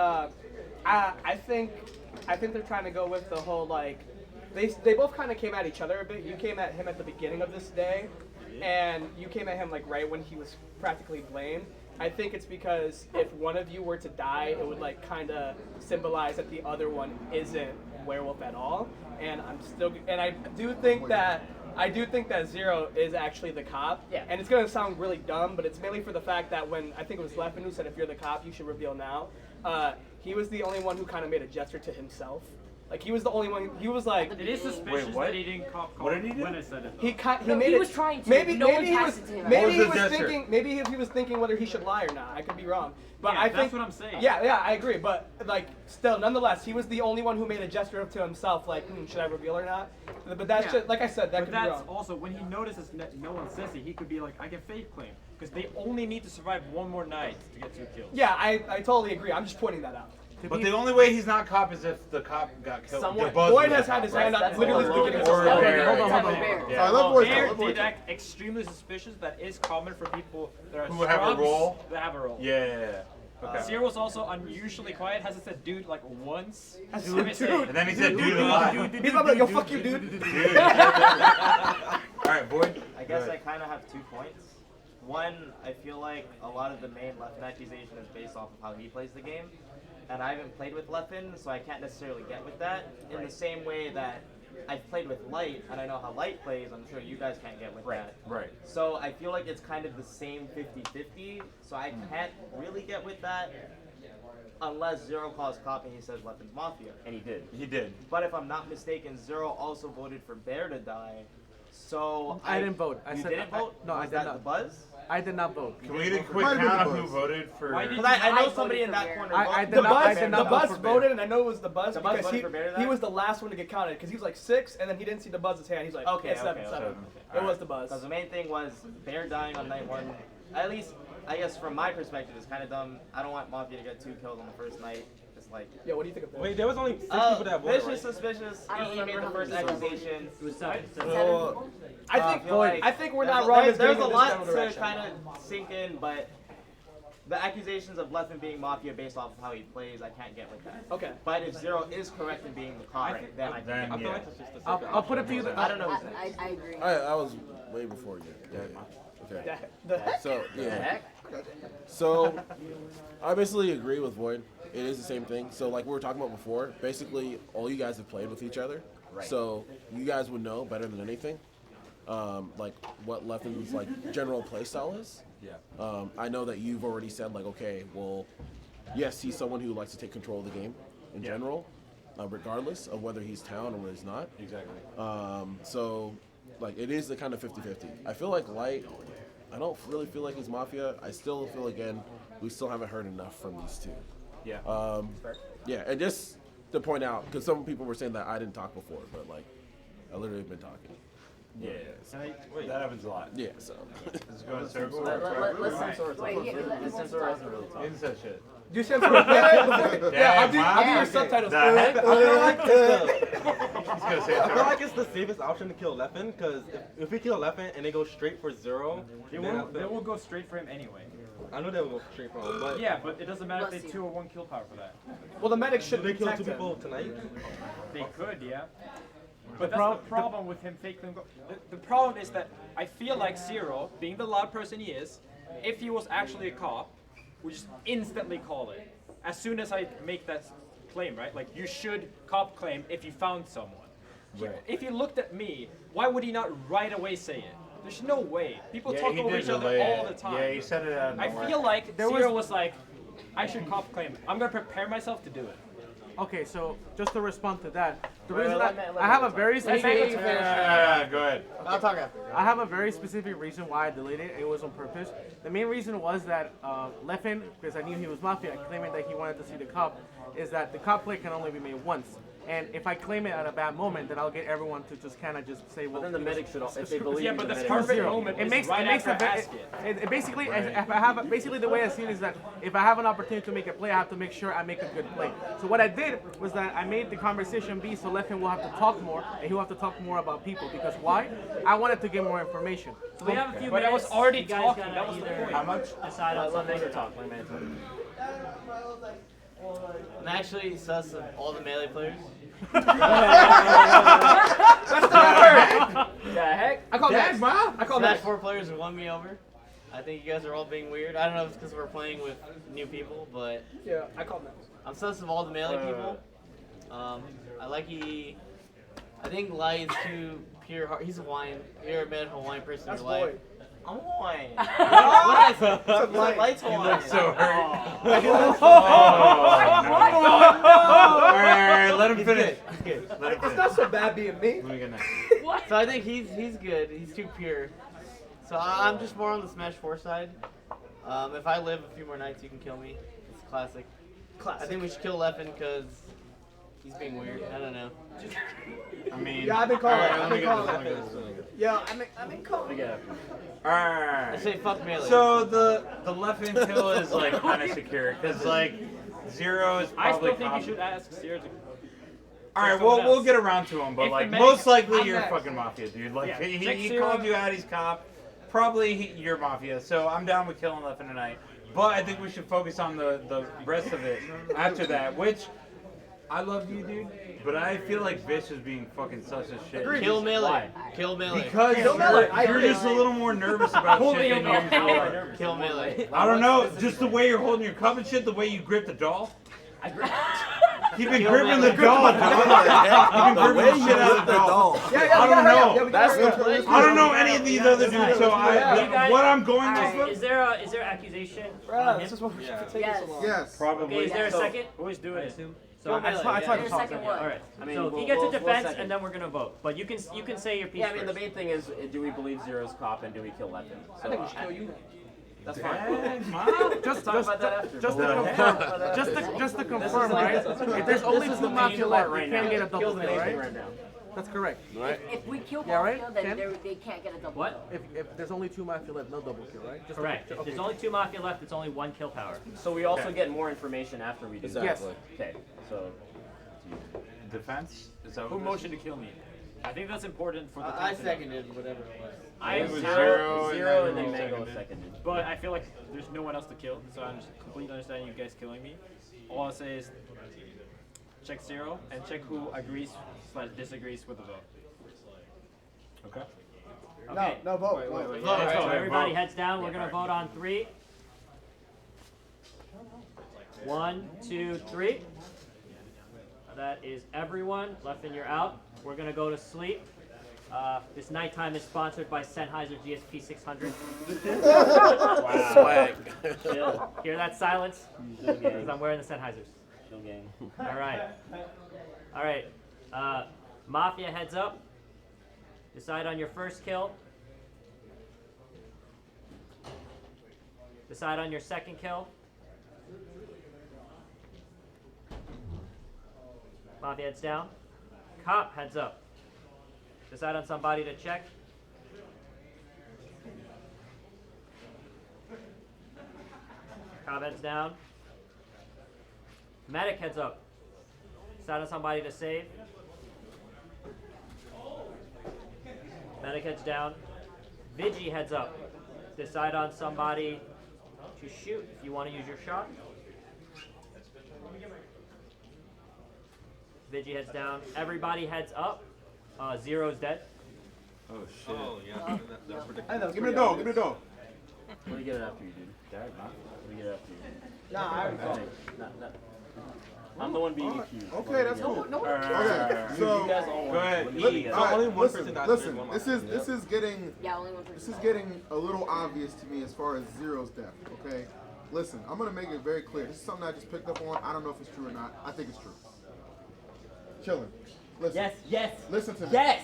I think they're trying to go with the whole like they both kind of came at each other a bit. You came at him at the beginning of this day, and you came at him like right when he was practically blamed. I think it's because if one of you were to die, it would like kind of symbolize that the other one isn't werewolf at all, and I do think that Zero is actually the cop. Yeah. And it's gonna sound really dumb, but it's mainly for the fact that when I think it was Leffen who said if you're the cop, you should reveal now. He was the only one who kind of made a gesture to himself. Like he was the only one. He was like. It is suspicious that he didn't call What did he do? when I said it. He was trying to. Maybe no one he passed was. it to him. Maybe he What was was the gesture? thinking. Maybe he was thinking whether he should lie or not. I could be wrong. But Yeah, I that's think. what I'm saying. Yeah, I agree. But like, still, nonetheless, he was the only one who made a gesture to himself, like, should I reveal or not? But that's just, like I said, that But could be that's wrong. also when he notices no one says it, he could be like, I can fake claim because they only need to survive one more night to get 2 kills. Yeah, I totally agree. I'm just pointing that out. But the only way he's not cop is if the cop got killed. Someone- The Buzz Boyd was has the had cop, his right? hand up literally the beginning of Or the Bear. Hold on. Yeah. Alright, let boys Bear talk. did act extremely suspicious. That is common for people that are Who have a scrubs role? That have a role. Yeah. Okay. Zero's also unusually quiet. Hasn't said dude like once. Dude. And then he said dude a lot. He's like, yo, fuck you, dude. Alright, Boyd. I guess I kind of have 2 points. One, I feel like a lot of the main Leffen accusation is based off of how he plays the game. And I haven't played with Leffen, so I can't necessarily get with that. In the same way that I've played with Light, and I know how Light plays, I'm sure you guys can't get with that. Right. So I feel like it's kind of the same 50-50, so I can't really get with that unless Zero calls cop and he says Leffen's Mafia. And he did. He did. But if I'm not mistaken, Zero also voted for Bear to die. So I didn't vote. You didn't vote? No, I Was did that not. the Buzz? I did not vote. Can we get a quick Might have been count of the who Buzz. voted for? Because I know somebody in that corner. I voted. did not- I did not The vote Buzz for Bear. voted, and I know it was the Buzz The Buzz because voted for Bear to he die? was the last one to get counted because he was like 6, and then he didn't see the Buzz's hand. He's like, Okay, it's 7, okay, 7. okay. It was the Buzz. Because the main thing was Bear dying on night 1. At least, I guess from my perspective, it's kind of dumb. I don't want Mafia to get 2 kills on the first night. It's like. Yeah, what do you think of that? Wait, there was only 6 people that voted, Vicious, right? suspicious. I don't He made remember the how first many people accusation. It was 7. I think we're not wrong. There's a in this lot general to direction. kind of sink in, but the accusations of Leffen being Mafia based off of how he plays, I can't get with that. Okay. But if Zero is correct in being the cop, then I Then, can. yeah. I'll put it to you. I don't know. I agree. I was way before you. Yeah. Okay. The heck? So yeah. So I basically agree with Void. It is the same thing. So like we were talking about before, basically all you guys have played with each other. Right. So you guys would know better than anything, like what Leffen's like general play style is. Yeah. I know that you've already said like, okay, well, yes, he's someone who likes to take control of the game in general, regardless of whether he's town or whether he's not. Exactly. So like it is the kind of 50-50. I feel like Light, I don't really feel like he's Mafia. I still feel, again, we still haven't heard enough from these two. Yeah. Yeah, and just to point out, because some people were saying that I didn't talk before, but like, I literally have been talking. Yeah. Wait, that happens a lot. Yeah, so. Let's go in a circle. Let's Sensor wait, yeah, let's Sensor talk. doesn't really talk. He said shit. Do censor. Yeah, I'll do your subtitles. I I feel like it's the safest option to kill Leffen, because if we kill Leffen and they go straight for Zero, They then will go straight for him anyway. I know they will go straight for him, but Yeah, but it doesn't matter if they 2 or 1 kill power for that. Well, the medic should should they kill protect 2 him. people tonight? They could, yeah. But that's the problem with him fake claim. The problem is that I feel like Zero, being the loud person he is, if he was actually a cop, would just instantly call it. As soon as I make that claim, right? Like, you should cop claim if you found someone. Right. If he looked at me, why would he not right away say it? There's no way. People Yeah, talk he over did each other relay all it. the time. Yeah, he said it out of I nowhere. feel like There Zero was like, I should cop claim. I'm gonna prepare myself to do it. Okay, so just to respond to that, the Wait, reason let that me I have a talk. very specific, Go ahead. I'll talk after. I have a very specific reason why I deleted it. It was on purpose. The main reason was that Leffen, because I knew he was Mafia, claiming that he wanted to see the cop, is that the cop play can only be made once. And if I claim it at a bad moment, then I'll get everyone to just kind of just say, well, But then the medic should, if they believe Yeah, in but the medic, perfect zero. moment It is makes right it makes after a I ve- ask it. it basically Right. if I have basically the way I've seen is that if I have an opportunity to make a play, I have to make sure I make a good play. So what I did was that I made the conversation be so Leffen will have to talk more and he'll have to talk more about people because why? I wanted to get more information. So we have a few But I was minutes. already You guys talking, gotta that was the either point. How much? decide on let something. Maker talk. Let Maker talk. I'm actually sus of all the melee players. That's not fair. The heck? I call that. I call Smash that. 4 players have won me over. I think you guys are all being weird. I don't know if it's because we're playing with new people, but Yeah, I call that. I'm sus of all the melee people. I like he. I think Light is too pure. He's Hawaiian. You're a bad Hawaiian person in your life. I'm Hawaiian. What did I say? Light's Hawaiian. You look so hurt. Alright, let him finish. It's not so bad being me. What? So I think he's good. He's too pure. So I'm just more on the Smash 4 side. If I live a few more nights, you can kill me. It's classic. I think we should kill Leffen because he's being weird. I don't know. I mean, yeah, I've been calling. Right, I've been calling. Yeah, I've been calling. Alright. I say fuck melee. So the Leffen kill is like kind of secure because like Zero is I probably. still think you should ask Zero to. Alright, we'll get around to him, but If like the medic- most likely I'm you're next. fucking Mafia, dude. Like Yeah, he Zero. called you out, he's cop. Probably you're Mafia, so I'm down with killing Leffen tonight. But I think we should focus on the rest of it after that, which I love you, dude. But I feel like Vish is being fucking sus as shit. Kill melee. Why? Kill melee. Because you're just a little more nervous about shit than you usually are. Kill melee. I don't know, just the way you're holding your cup and shit, the way you grip the doll. You've been gripping the doll, dude. You've been gripping the shit out of the doll. I don't know. I don't know any of these other dudes, so what I'm going with. Is there accusation? This is what we should take Yes. so long. Yes. Probably. Okay, is there a So, second? Boys do it. So I tried to Your talk second to what? All right. I mean, So we'll- he gets we'll- a we'll defense, second. and then we're gonna vote. But you can say your piece Yeah, I mean, first. the main thing is, do we believe Zero's cop and do we kill Leffen? So, I think we should kill you. That's fine. Just talk about that after. just We'll to talk confirm, about that after. just to This is confirm, like- right? this is- If there's only this is two the Mafia main left, part right you can't now. get a double Kills the kill, main right? thing right now. That's correct. Right? If we kill Yeah, right? Mafia, then Ken? they can't get a double. What? If there's only two Mafia left, no double kill, right? Just Correct. If there's only two Mafia left, it's only one kill power. So we also get more information after we do that. Exactly. Okay, so. Defense? Is that Who what motioned to kill me? I think that's important for the. I content. seconded whatever it was. I It was zero, Zero, and then Mango Mango seconded. seconded. but I feel like there's no one else to kill, so I'm just completely understanding you guys killing me. All I'll say is check Zero and check who agrees / disagrees with the vote. Okay. Okay. No, vote. Wait. Let's go. Alright, Everybody vote. heads down. We're gonna vote on 3. 1, 2, 3. That is everyone. Leffen, you're out. We're gonna go to sleep. This nighttime is sponsored by Sennheiser GSP 600. Wow. Swag. Hear that silence? Because I'm wearing the Sennheisers. Chill gang. All right. Mafia heads up. Decide on your first kill. Decide on your second kill. Mafia heads down. Cop heads up. Decide on somebody to check. Cop heads down. Medic heads up. Decide on somebody to save. Medic heads down. Vigi heads up. Decide on somebody to shoot if you want to use your shot. Vigi heads down. Everybody heads up. Zero's dead. Oh shit. Oh, yeah. I know. Give me the dough. Give me the dough. Let me get it after you, dude. Let me get it after you. Nah, I already voted. I'm the one being accused. Okay, that's cool. No one Okay, so You guys all Go want ahead. it. E. Let me get it. all right, only one listen, person dies, listen. there's one This left. is getting Yeah, only one person. this is getting a little obvious to me as far as Zero's death. Okay, listen, I'm gonna make it very clear. This is something I just picked up on. I don't know if it's true or not. I think it's true. Chillin. Listen. Yes. Listen to me. Yes.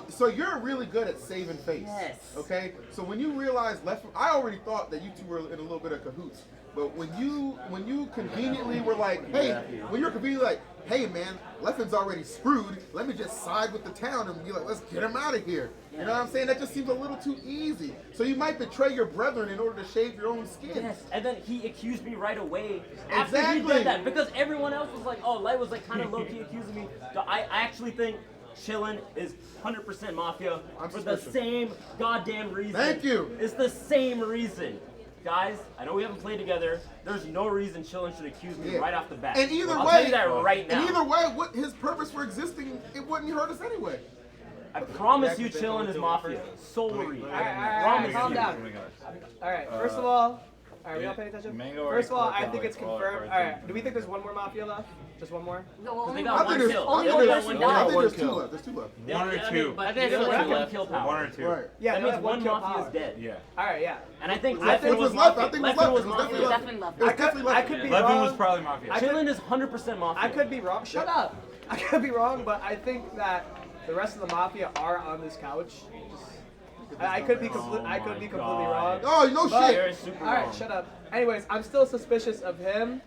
So you're really good at saving face. Yes. Okay. So when you realize I already thought that you two were in a little bit of cahoots. But when you conveniently were like, hey, when you're conveniently like, hey man, Leffen's already screwed. Let me just side with the town and be like, let's get him out of here. You know what I'm saying? That just seems a little too easy. So you might betray your brethren in order to shave your own skin. Yes, and then he accused me right away after he Exactly. did that because everyone else was like, "Oh, Light was like kind of low key accusing me." So I actually think Chillin is 100% Mafia for the suspicious. same goddamn reason. Thank you. It's the same reason. Guys, I know we haven't played together. There's no reason Chillin should accuse me Yeah. right off the bat. And either I'll way, tell you that right now. And either way, what his purpose for existing, it wouldn't hurt us anyway. I promise you, Chillin is Mafia. Solely. Alright, calm down. Alright, first of all, Alright, we all paying attention? Mango First of all, already I think it's called all confirmed. our Alright, do we think there's one more Mafia left? Just one more? No, well, only they got one one kill. kill. Only They one got person one I died. think there's two kill. left. There's two left. One or two. But I think they it's don't two have left. kill power. One or two. Right. Yeah, That they means have one kill Mafia power. is dead. Yeah. Alright, yeah. And I think I think Leffen it was Mafia. left. I think it was Leffen left. was It was Mafia. definitely left. Definitely left. It was definitely I left. could be Levin wrong. was probably Mafia. Chillin is 100% Mafia. I could be wrong. Shut up. I could be wrong, but I think that the rest of the Mafia are on this couch. I could be I could be completely wrong. Oh, no But- shit. All right, shut up. Anyways, I'm still suspicious of him.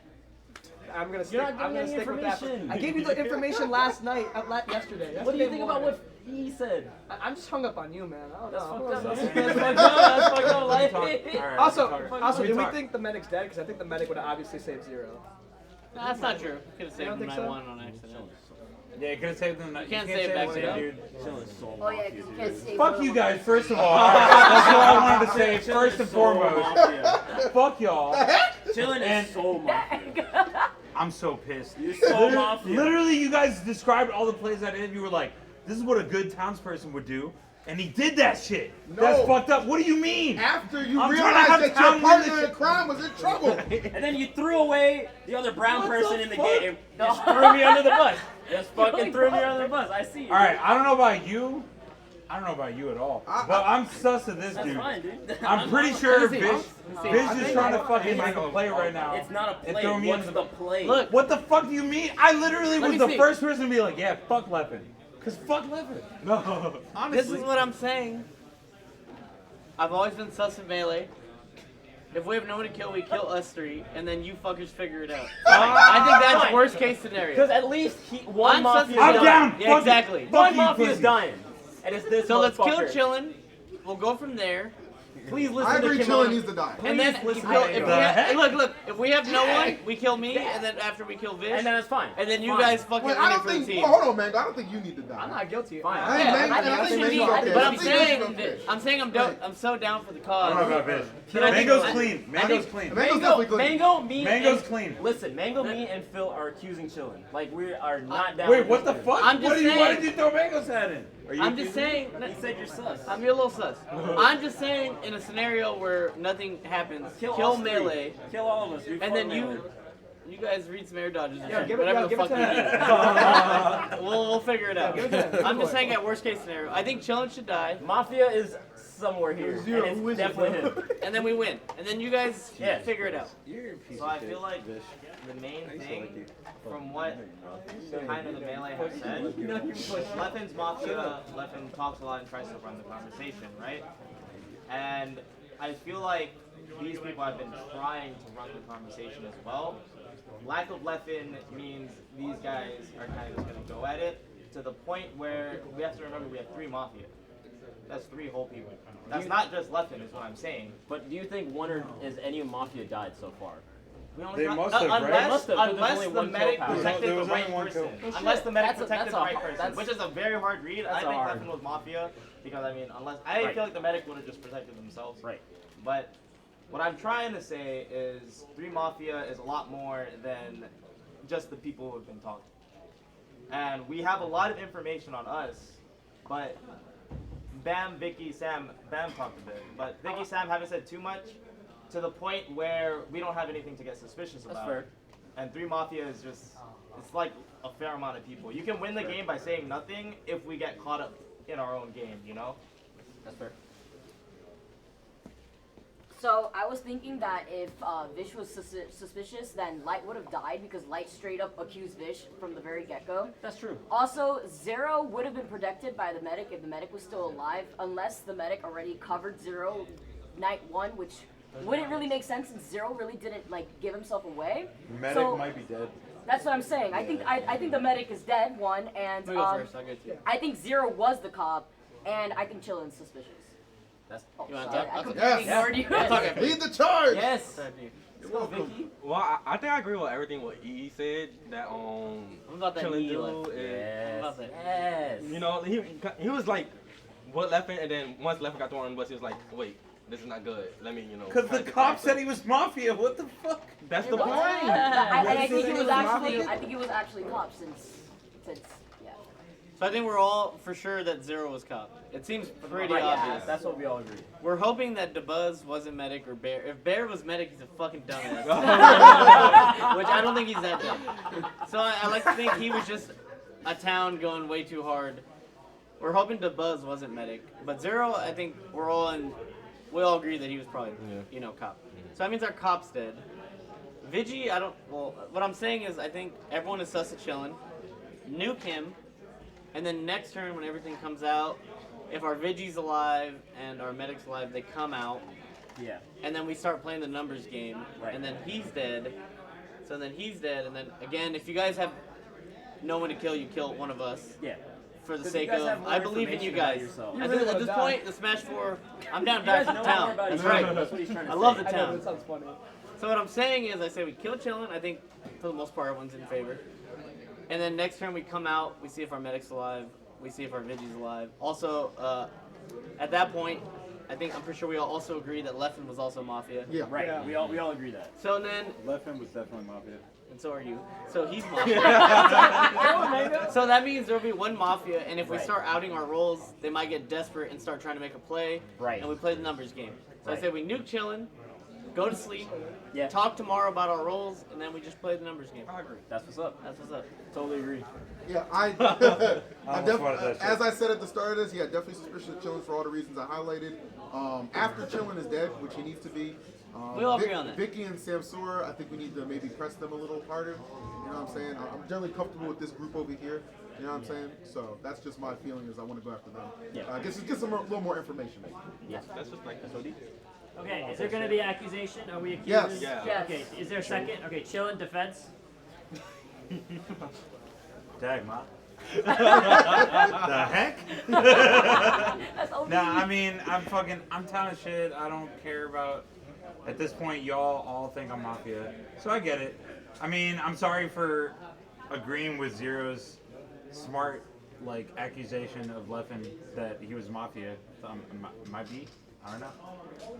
I'm gonna stick. You're not I'm giving gonna any stick with that. information. I gave you the information last night, yesterday. What do you think Yesterday about morning. what he said? I'm just hung up on you, man. I don't That's know. fucked up. That's fucked up. That's fucked up. Like, Also, do we think the medic's dead? Because I think the medic would have obviously saved Zero. No, that's not true. Could have You saved don't him think so? 9-1 on accident. Yeah, you could have saved them. You can't save back them, then. dude. Oh yeah, because you can't save. Fuck you guys, first of all. That's what I wanted to say first and foremost. Fuck y'all. Chillin is so Mafia. I'm so pissed. You're so Mafia. Literally, you guys described all the plays I did. You were like, this is what a good townsperson would do. And he did that shit. No. That's fucked up. What do you mean? After you I'm trying to realized have that your town partner leadership. in crime was in trouble. And then you threw away the other brown person in the fuck? game. Just threw me under the bus. Just fucking threw me under the bus. I see you. All right, I don't know about you. I don't know about you at all. But I'm sus of this That's dude. fine, dude. I'm pretty sure Let me Vish see. is trying to fucking make a play right now. It's not a and play. throw me What's under the play? Look, What the fuck do you mean? I literally Let was me the see. first person to be like, yeah, fuck Leffen. Cause fuck Leffen. No. this is what I'm saying. I've always been sus of melee. If we have no one to kill, we kill us three, and then you fuckers figure it out. I think that's Fine. worst case scenario. Because at least one I'm Mafia is sus- I'm dying. down. Yeah, Fuck exactly. it. One Fuck you, Mafia is pussy. dying. And it's this So let's kill motherfucker. Chillin. We'll go from there. Please listen I agree, to Chillin Kimon. needs to die. And then Please you listen kill, to if we The have, heck? look, if we have no one, we kill me, and then after we kill Vish, And then it's fine. and then you Fine. guys fucking Wait, win I it don't for the think. team. Well, hold on, man. I don't think you need to die. I'm not guilty. Fine. I Yeah, think I Mango think should you be need- okay. But I I'm think Mango saying, should be okay. I'm so down for the I cause. don't know about Vish. Can I Mango's think- clean. Mango's clean. Mango's definitely clean. Mango, me, Mango's and, clean. Listen, Mango, me, and Phil are accusing Chillin. Like we are not down. Wait, with what the this dude. fuck? I'm just Why saying- did you throw Mango's hat in? Are you I'm just accusing me? saying. He said you're sus. I'm a little sus. I'm just saying, in a scenario where nothing happens, kill us three. melee, Kill all of us. We and fought then melee. you guys read some air dodges, or Yeah, something, give it- whatever yeah, the give it fuck to you do. We'll figure it out. give it to him. I'm just saying, at worst case scenario, I think Chillin should die, Mafia is somewhere here, Zero, and who it's is it? definitely him. and then we win, and then you guys Yeah. figure it out. So I feel like the main thing, from what kind of the melee has said, Leffen's Mafia, Leffen talks a lot and tries to run the conversation, right? And I feel like these people have been trying to run the conversation as well. Lack of Leffen means these guys are kind of just going to go at it to the point where we have to remember we have 3 Mafia. That's 3 whole people. That's not just Leffen, is what I'm saying. But do you think one or is any Mafia died so far? We only They got, must have, right? unless, They must have, 'cause there's unless only the one kill medic power. protected There the was right only one person. kill. Unless the medic That's a protected the right hard- person, which is a very hard read. That's I think a hard- Leffen was Mafia because I mean, unless I Right. feel like the medic would have just protected themselves. Right. But what I'm trying to say is 3 Mafia is a lot more than just the people who have been talking. And we have a lot of information on us, but Bam, Vicky, Sam, Bam talked a bit, but Vicky, Sam haven't said too much to the point where we don't have anything to get suspicious about. That's fair. And 3 Mafia is just, it's like a fair amount of people. You can win the game by saying nothing if we get caught up in our own game, you know? That's fair. So I was thinking that if Vish was suspicious, then Light would have died because Light straight up accused Vish from the very get-go. That's true. Also, Zero would have been protected by the medic if the medic was still alive, unless the medic already covered Zero night 1, which wouldn't really make sense since Zero really didn't like give himself away. Medic So- might be dead. That's what I'm saying. I think the medic is dead, 1, and Let me go first. I'll get to you. I think Zero was the cop, and I think Chillin's suspicious. That's. You want to Sorry, talk? I I'll completely talk. ignored you. I'll talk after. Lead the charge. Yes. Let's go, Vicky. Well, I think I agree with everything what E said. That What about that Chillin knee dude left? is, Yes. that? Yes. you know, he was like, what Leffen, and then once Leffen got thrown on the bus, he was like, wait, this is not good. Let me, Because the cop said he was Mafia. What the fuck? That's the What? point. I think What? it was actually cop since yeah. So I think we're all for sure that Zero was cop. It seems pretty Right, obvious. that's what we all agree. We're hoping that DeBuzz wasn't medic or Bear. If Bear was medic, he's a fucking dumbass. Which I don't think he's that dumb. So I like to think he was just a town going way too hard. We're hoping DeBuzz wasn't medic. But Zero, I think we all agree that he was probably, cop. So that means our cop's dead. Vigi, what I'm saying is I think everyone is sus of Chillin. Nuke him. And then next turn, when everything comes out, if our Vigi's alive and our Medic's alive, they come out. Yeah. And then we start playing the numbers game. Right. And then he's dead. So then he's dead. And then, again, if you guys have no one to kill, you kill one of us. Yeah. For the 'Cause sake you guys of, have more I believe in you information about guys. yourself. You At really this wanna die. point, the Smash 4, I'm down to You die guys for know the more town. about That's yourself. right. That's what he's trying to I say. love the I know, town. that sounds funny. So what I'm saying is, I say we kill Chillin. I think for the most part, everyone's in favor. And then next turn we come out, we see if our medic's alive, we see if our Vigi's alive. Also, at that point, I'm pretty sure we all also agree that Leffen was also Mafia. Yeah. Right. Yeah. We all agree that. So then, Leffen was definitely Mafia. and so are you. So he's Mafia. So that means there'll be one Mafia, and if we Right. start outing our roles, they might get desperate and start trying to make a play. Right. And we play the numbers game. So I Right. say we nuke Chillin, go to sleep, Yeah. talk tomorrow about our roles, and then we just play the numbers game. I agree. That's what's up. That's what's up. Totally agree. Yeah, I almost wanted that shit. as I said at the start of this, yeah, definitely suspicious of Chillin for all the reasons I highlighted. After Chillin is dead, which he needs to be, We all agree on that. Vicky and Samsura, I think we need to maybe press them a little harder. You know what I'm saying? I'm generally comfortable with this group over here. You know what I'm saying? So that's just my feeling is I want to go after them. Yeah. Get some a little more information. Maybe. Yes. That's just like SOD. Okay, is there going to be accusation? Are we Yes. accusing? Yeah. Yes. Okay, is there a second? Okay, Chillin, defense. Dag, ma. The heck? That's OD. Nah, I mean, I'm town of shit. I don't care about. At this point, y'all all think I'm Mafia, so I get it. I mean, I'm sorry for agreeing with Zero's smart, accusation of Leffen that he was Mafia. Might be. I don't know.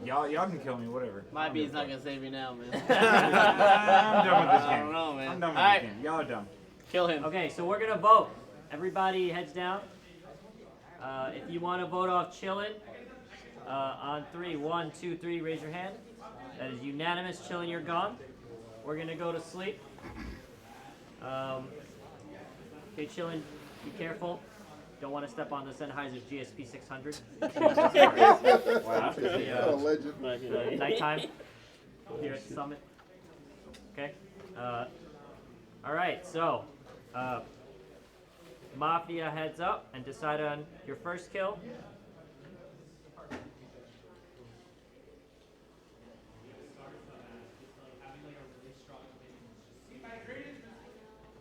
Y'all can kill me, whatever. My B's not gonna save you now, man. I'm done with this game. I don't know, man. I'm done with Alright. this game. Y'all are dumb. Kill him. Okay, so we're going to vote. Everybody heads down. If you want to vote off Chillin, on 3, 1, 2, 3, raise your hand. That is unanimous. Chillin, you're gone. We're going to go to sleep. Okay, Chillin, be careful. Don't want to step on the Sennheiser's GSP 600. Wow. What a legend. Nighttime here at the summit. Okay. All right. So, Mafia heads up and decide on your first kill.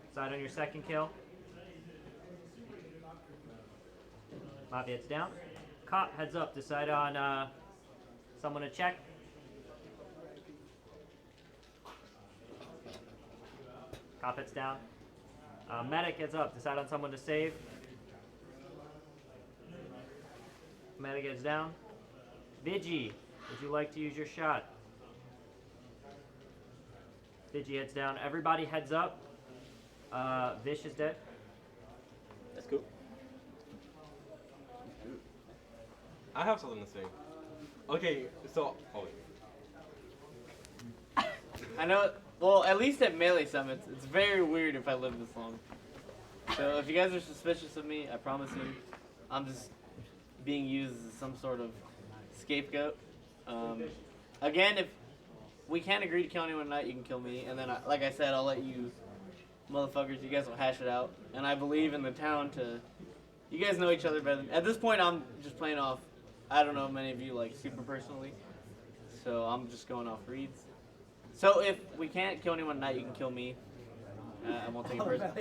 Decide on your second kill. Mafia heads down. Cop heads up. Decide on someone to check. Cop heads down. Medic heads up. Decide on someone to save. Medic heads down. Vigi, would you like to use your shot? Vigi heads down. Everybody heads up. Vish is dead. That's cool. I have something to say. Okay, so I know. Well, at least at Melee Summits, it's very weird if I live this long. So if you guys are suspicious of me, I promise you, I'm just being used as some sort of scapegoat. Again, if we can't agree to kill anyone tonight, you can kill me. And then, like I said, I'll let you motherfuckers, you guys will hash it out. And I believe in the town to... You guys know each other better. At this point, I'm just playing off... I don't know many of you, super personally. So I'm just going off reads. So if we can't kill anyone tonight, you can kill me. I won't take it personal.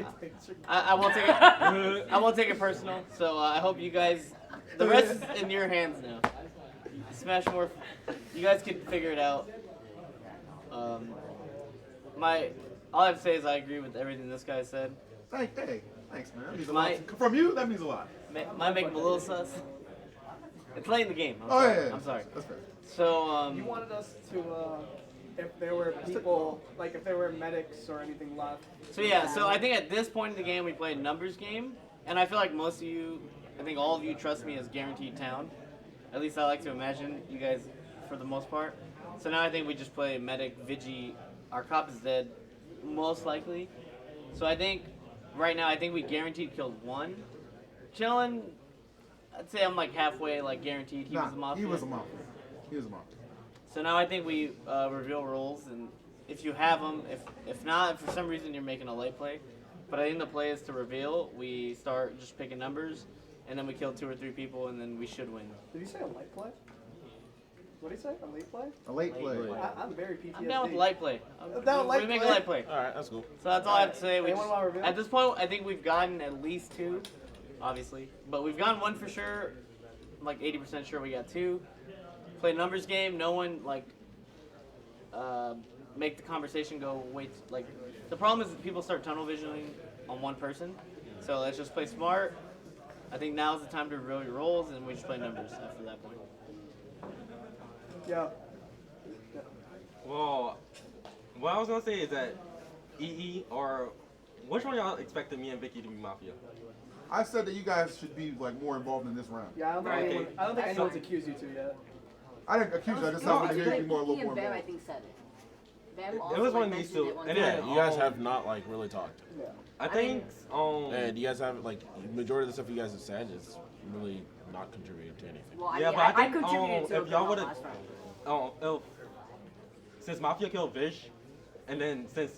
I won't take it. I won't take it personal. So I hope you guys. The rest is in your hands now. Smash more. You guys can figure it out. All I have to say is I agree with everything this guy said. Thanks, man. That means a lot. From you, that means a lot. Might make him a little sus. It's late in the game. I'm sorry. That's fair. So You wanted us to, if there were people, if there were medics or anything left. So yeah, so I think at this point in the game we play a numbers game, and I feel like most of you, I think all of you trust me as guaranteed town. At least I like to imagine you guys for the most part. So now I think we just play medic, Vigi. Our cop is dead, most likely. So I think right now I think we guaranteed killed one. Chillin, I'd say I'm like halfway like guaranteed. He was a mafia. He was a mafia. He was a mafia. So now I think we reveal roles, and if you have them, if not, if for some reason you're making a late play, but I think the play is to reveal. We start just picking numbers, and then we kill 2 or 3 people, and then we should win. Did you say a light play? What did he say? A late play? A late play. I'm very PTSD. I'm down with light play. I'm down with light we make play. a light play. All right, that's cool. So that's all I have to say. We Anyone want to reveal? at this point, I think we've gotten at least 2, obviously, but we've gotten 1 for sure. I'm like 80% sure we got 2. Play a numbers game. No one like make the conversation go wait. Like the problem is that people start tunnel visioning on one person. So let's just play smart. I think now is the time to reveal your roles, and we just play numbers after that point. Yeah. Well, what I was gonna say is that EE or which one of y'all expected me and Vicky to be Mafia? I said that you guys should be like more involved in this round. Yeah, I don't think anyone's accused you two yet. I didn't accuse you. I just wanted to hear you more, a little more Bam, I involved. think, said it. Bam It was one of these two. And then, You guys have not like really talked. Yeah. I think and you guys have like majority of the stuff you guys have said is really not contributing to anything. Well, yeah, I but I think contributed to if it y'all from would last round. have, since Mafia killed Vish, and then since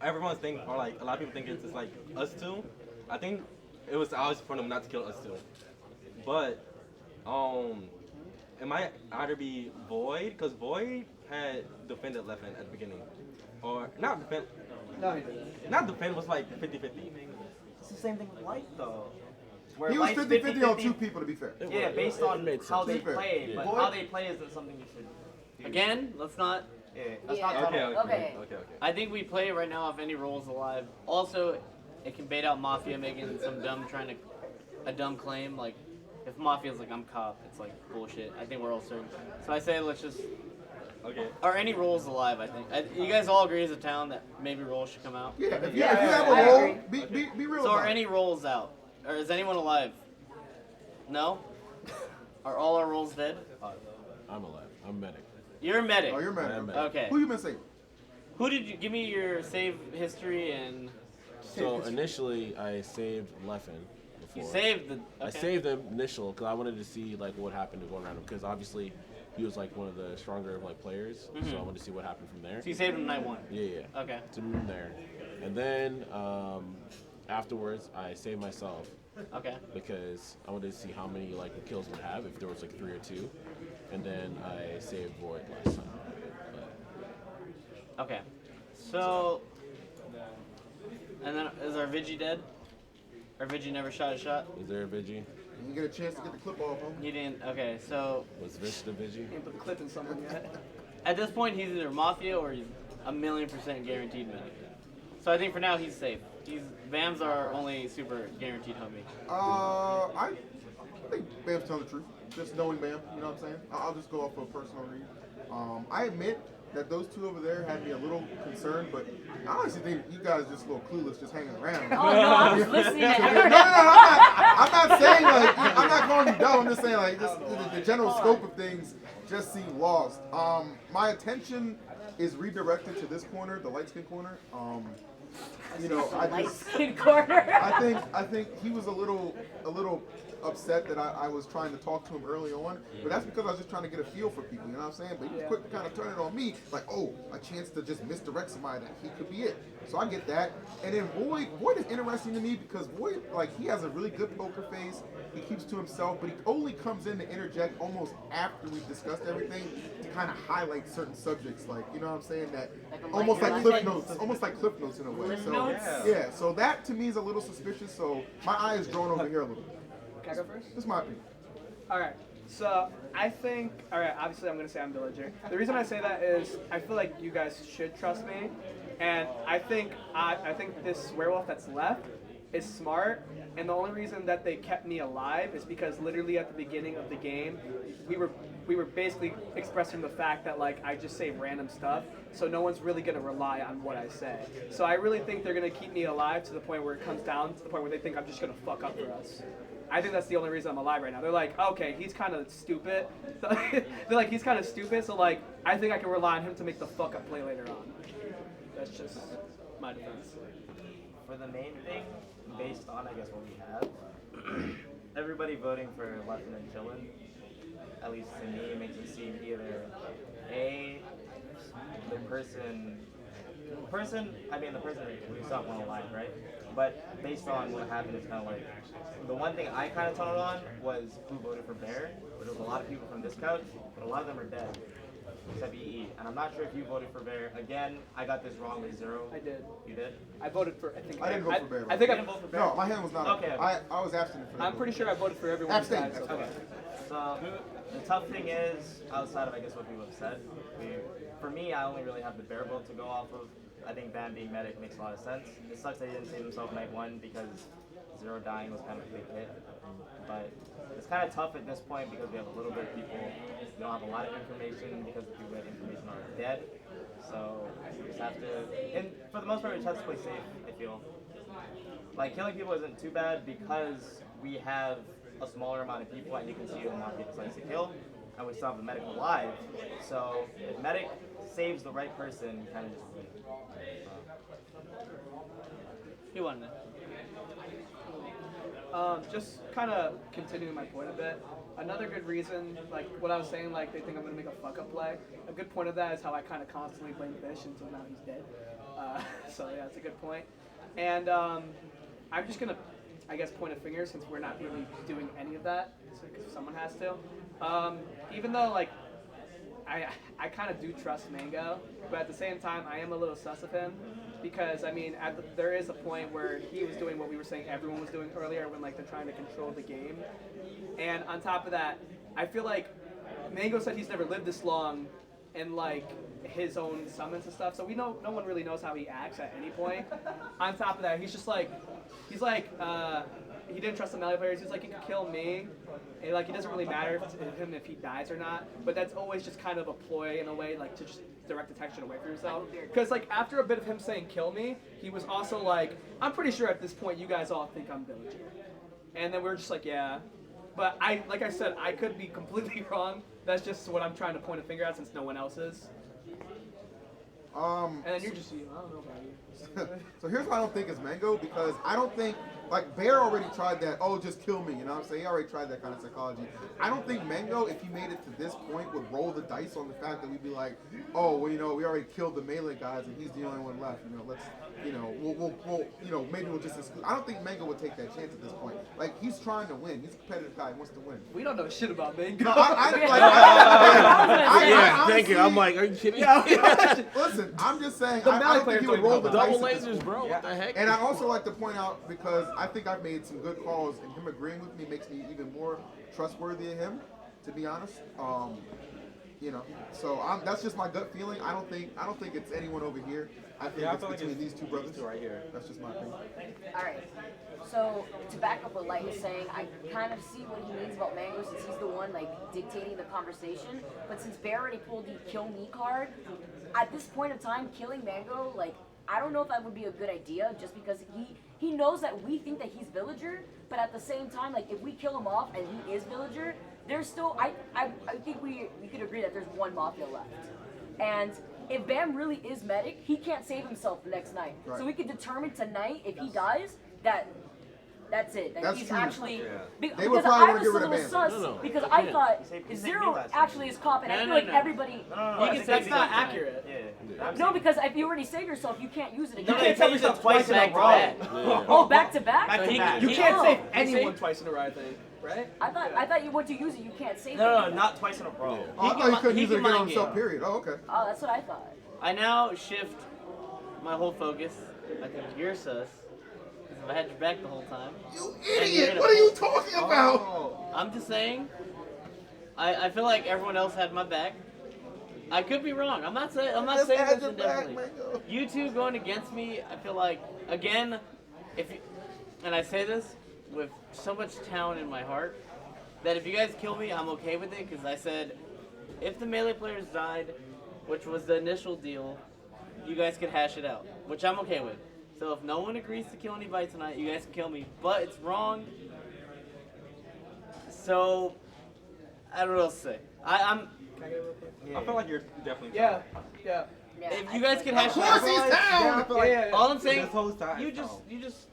everyone's think or like a lot of people think it's like us two, I think it was obvious for them not to kill us two. But it might either be Void, because Void had defended left hand at the beginning, or not defend. No, he didn't. Not defend was like 50-50. It's the same thing with Light though. He was 50-50 on 2 people, to be fair. Yeah, based on how they play, Yeah. but how they play isn't something you should do. Again, let's not. Let's not talk about Okay. I think we play right now if any roles alive. Also, it can bait out Mafia making some a dumb claim. Like, if Mafia's like, I'm cop, it's like bullshit. I think we're all certain. So I say let's just. Okay. Are any roles alive? I think. You guys all agree as a town that maybe roles should come out? Yeah, if you have a role, be real So about are it. any roles out? Or is anyone alive? No? Are all our roles dead? I'm alive. I'm medic. You're a medic. Oh, you're medic. I am medic. Okay. Who you been saving? Who did you give me your save history and? So initially, I saved Leffen. You saved the. I Okay. saved him initial because I wanted to see like what happened to going around him because obviously he was like one of the stronger like players, so I wanted to see what happened from there. So you saved him night 1. Yeah. Okay. To move there, and then afterwards I saved myself. Okay. Because I wanted to see how many like kills would have if there was like 3 or 2, and then I saved Void last time. Okay. So. And then is our Vigi dead? Our Vigi never shot a shot? Is there a Vigi? You get a chance to get the clip off him. You didn't. Okay, so. Was Vish the Vigi? Ain't put the clip in someone yet. At this point, he's either Mafia or he's 1,000,000% guaranteed medic. So I think for now he's safe. Bam's our only super guaranteed homie. I think Bam's telling the truth. Just knowing Bam, you know what I'm saying? I'll just go off of a personal read. I admit that those 2 over there had me a little concerned, but I honestly think you guys just a little clueless, just hanging around. Oh, no, I was listening to everything. No, I'm not saying like, I'm not calling you dumb, I'm just saying like, just the general scope of things just seemed lost. My attention is redirected to this corner, the light skin corner. You know, Light skin corner. I think he was a little upset that I was trying to talk to him early on, but that's because I was just trying to get a feel for people, you know what I'm saying? But he was quick to kind of turn it on me, like, oh, a chance to just misdirect somebody that he could be it. So I get that. And then Void is interesting to me because Void, like, he has a really good poker face. He keeps to himself, but he only comes in to interject almost after we've discussed everything to kind of highlight certain subjects, like, you know what I'm saying? That almost like Cliff Notes in a way. So yeah, so that to me is a little suspicious. So my eye is drawn over here a little bit. Can I go first? That's my opinion. Alright, so I think, alright, obviously I'm going to say I'm Villager. The reason I say that is I feel like you guys should trust me, and I think this werewolf that's left is smart, and the only reason that they kept me alive is because literally at the beginning of the game, we were we were basically expressing the fact that like I just say random stuff, so no one's really gonna rely on what I say. So I really think they're gonna keep me alive to the point where it comes down to the point where they think I'm just gonna fuck up for us. I think that's the only reason I'm alive right now. They're like, okay, he's kind of stupid. They're like, he's kind of stupid, so like, I think I can rely on him to make the fuck up play later on. That's just my defense. For the main thing, based on I guess what we have, everybody voting for Lynching Chillin, at least to me, makes it seem either the person we saw on the line, right? But based on what happened, it's kind of like the one thing I kind of tunneled on was who voted for Bear, which was a lot of people from this couch, but a lot of them are dead. Except EE, and I'm not sure if you voted for Bear. Again, I got this wrong with 0. I did. You did? I voted for. I think I didn't vote for Bear. I think You I didn't vote for Bear? No, my hand was not up. Okay. I was abstinent for that. I'm pretty sure I voted for everyone. Abstain. besides, so Okay. So the tough thing is, outside of I guess what people have said, for me, I only really have the Bear vote to go off of. I think Bam being medic makes a lot of sense. It sucks that he didn't save himself night 1 because 0 dying was kind of a big hit. But it's kind of tough at this point because we have a little bit of people who don't have a lot of information because the people who have information are dead. So we just have to, and for the most part, we just have to play safe, I feel. Like, killing people isn't too bad because we have a smaller amount of people and you can see who Mafia decides to kill, and we still have the medic alive. So if medic saves the right person, kind of just win. He won it. Just kind of continuing my point a bit. Another good reason, like what I was saying, like they think I'm gonna make a fuck up play. A good point of that is how I kind of constantly blame Fish until now he's dead. So yeah, that's a good point. And I'm just gonna, I guess, point a finger since we're not really doing any of that, because someone has to. Even though like I kind of do trust Mango, but at the same time I am a little sus of him. Because, I mean, there is a point where he was doing what we were saying everyone was doing earlier when, like, they're trying to control the game. And on top of that, I feel like Mango said he's never lived this long in, like, his own summons and stuff. So we know no one really knows how he acts at any point. On top of that, he's just like, he didn't trust the melee players. He's like, he could kill me. And, like, it doesn't really matter to him if he dies or not. But that's always just kind of a ploy in a way, like, to just direct attention away from yourself. Because, like, after a bit of him saying kill me, he was also like, I'm pretty sure at this point you guys all think I'm Villager. And then we were just like, yeah. But like I said, I could be completely wrong. That's just what I'm trying to point a finger at since no one else is. And then you're just, I don't know about you. So here's why I don't think it's Mango, because I don't think, like, Bear already tried that, oh, just kill me, you know what I'm saying? He already tried that kind of psychology. I don't think Mango, if he made it to this point, would roll the dice on the fact that we'd be like, oh, well, you know, we already killed the melee guys and he's the only one left, you know, let's, you know, we'll you know, maybe we'll just exclude. I don't think Mango would take that chance at this point. Like, he's trying to win. He's a competitive guy. He wants to win. We don't know shit about Mango. No, thank you. I'm like, are you kidding? Listen, I'm just saying, The I don't think he would roll the dice. Double lasers, bro. What the heck? And I also like to point out, because I think I've made some good calls, and him agreeing with me makes me even more trustworthy of him, to be honest. You know, so that's just my gut feeling. I don't think it's anyone over here. I think it's between these two brothers right here. That's just my opinion. All right. So to back up what Light is saying, I kind of see what he means about Mango since he's the one like dictating the conversation. But since Bear already pulled the kill me card, at this point of time, killing Mango, like, I don't know if that would be a good idea, just because he knows that we think that he's Villager, but at the same time, like, if we kill him off and he is Villager, there's still, I think we could agree that there's one Mafia left. And if Bam really is medic, he can't save himself the next night. Right. So we could determine tonight, if he dies, that's it. That That's he's true. actually They because would I probably want was to a get rid little of Bam. sus because I thought Zero actually is cop, and I feel like everybody. That's not accurate. No, because if you already saved yourself, you can't use it again. You can't tell yourself twice in a row. Oh, back to back? You can't save anyone twice in a row, I think. Right? I thought you want to use it, you can't save it. No, not twice in a row. Oh, I thought you couldn't he use it can again on mind himself, game. period. Oh, okay. Oh, that's what I thought. I now shift my whole focus. I think you're sus. Because if I had your back the whole time. You idiot! What are you talking about? I'm just saying. I feel like everyone else had my back. I could be wrong. I'm not saying Just this add your back, indefinitely. Mango. You two going against me, I feel like again, and I say this with so much talent in my heart, that if you guys kill me, I'm okay with it, because I said if the melee players died, which was the initial deal, you guys can hash it out, which I'm okay with. So if no one agrees to kill anybody tonight, you guys can kill me. But it's wrong. So I don't know what to say. I'm. Can I get a real quick? I feel like you're definitely. Yeah. Yeah. If you guys can hash it Of out, course he's down. all I'm saying, This whole side. you just.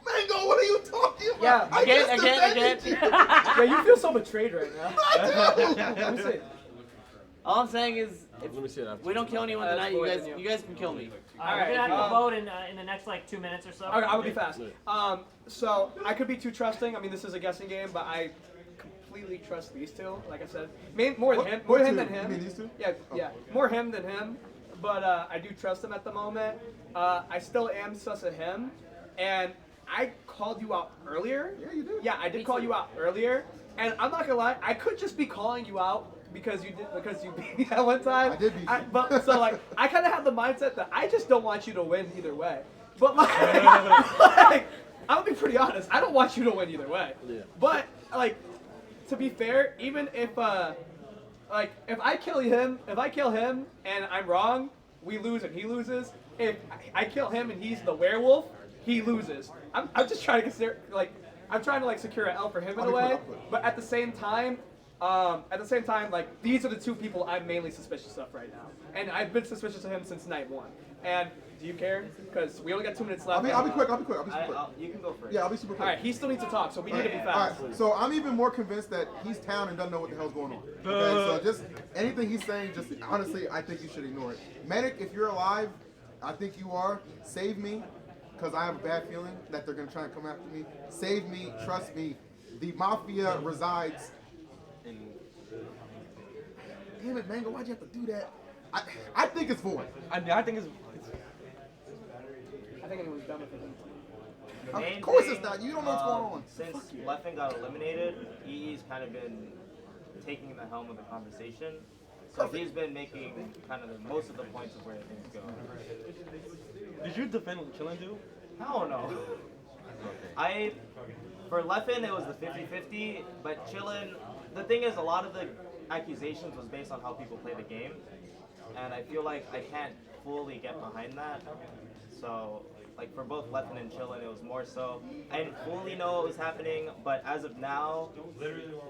Mango, what are you talking about? Yeah. I just defended you. Yeah, you feel so betrayed right now. I Let me see. All I'm saying is, if Let me see that. we don't kill anyone That's tonight, more than you guys can kill me. All right, we're gonna have to vote in the next like 2 minutes or so. Okay, I will be fast. So I could be too trusting. I mean, this is a guessing game, but I completely trust these two. Like I said, more than him, more him than him. You mean these two? Yeah, yeah, more him than him. But I do trust him at the moment. I still am sus of him, and I called you out earlier. Yeah, you did. Yeah, I did call you out earlier, and I'm not gonna lie, I could just be calling you out because you beat me that one time. I did beat you. But so like, I kind of have the mindset that I just don't want you to win either way. But like, I'm gonna be pretty honest. I don't want you to win either way. Yeah. But like, to be fair, even if if I kill him and I'm wrong, we lose and he loses. If I kill him and he's the werewolf, he loses. I'm just trying to consider I'm trying to secure an L for him in a way. But at the same time, like these are the two people I'm mainly suspicious of right now, and I've been suspicious of him since night one. And do you care? Because we only got 2 minutes left. I'll be quick. I'll be super quick. You can go first. Yeah, I'll be super quick. All right, he still needs to talk, so we need to be All fast. right, so I'm even more convinced that he's town and doesn't know what the hell's going on. Okay, so just anything he's saying, just honestly, I think you should ignore it. Medic, if you're alive, I think you are. Save me, because I have a bad feeling that they're gonna try and come after me. Save me, trust me. The Mafia resides in. Damn it, Mango, why'd you have to do that? I think it's void. I think it's. I think anyone's done with it. Of course it's not. You don't know what's going on. Since Leffen got eliminated, EE's kind of been taking the helm of the conversation. So he's been making kind of most of the points of where things go. Did you defend Chillin too? Hell no. For Leffen, it was the 50-50, but Chillin, the thing is, a lot of the accusations was based on how people play the game, and I feel like I can't fully get behind that. So, like for both Leffen and Chillin, it was more so I didn't fully know what was happening, but as of now,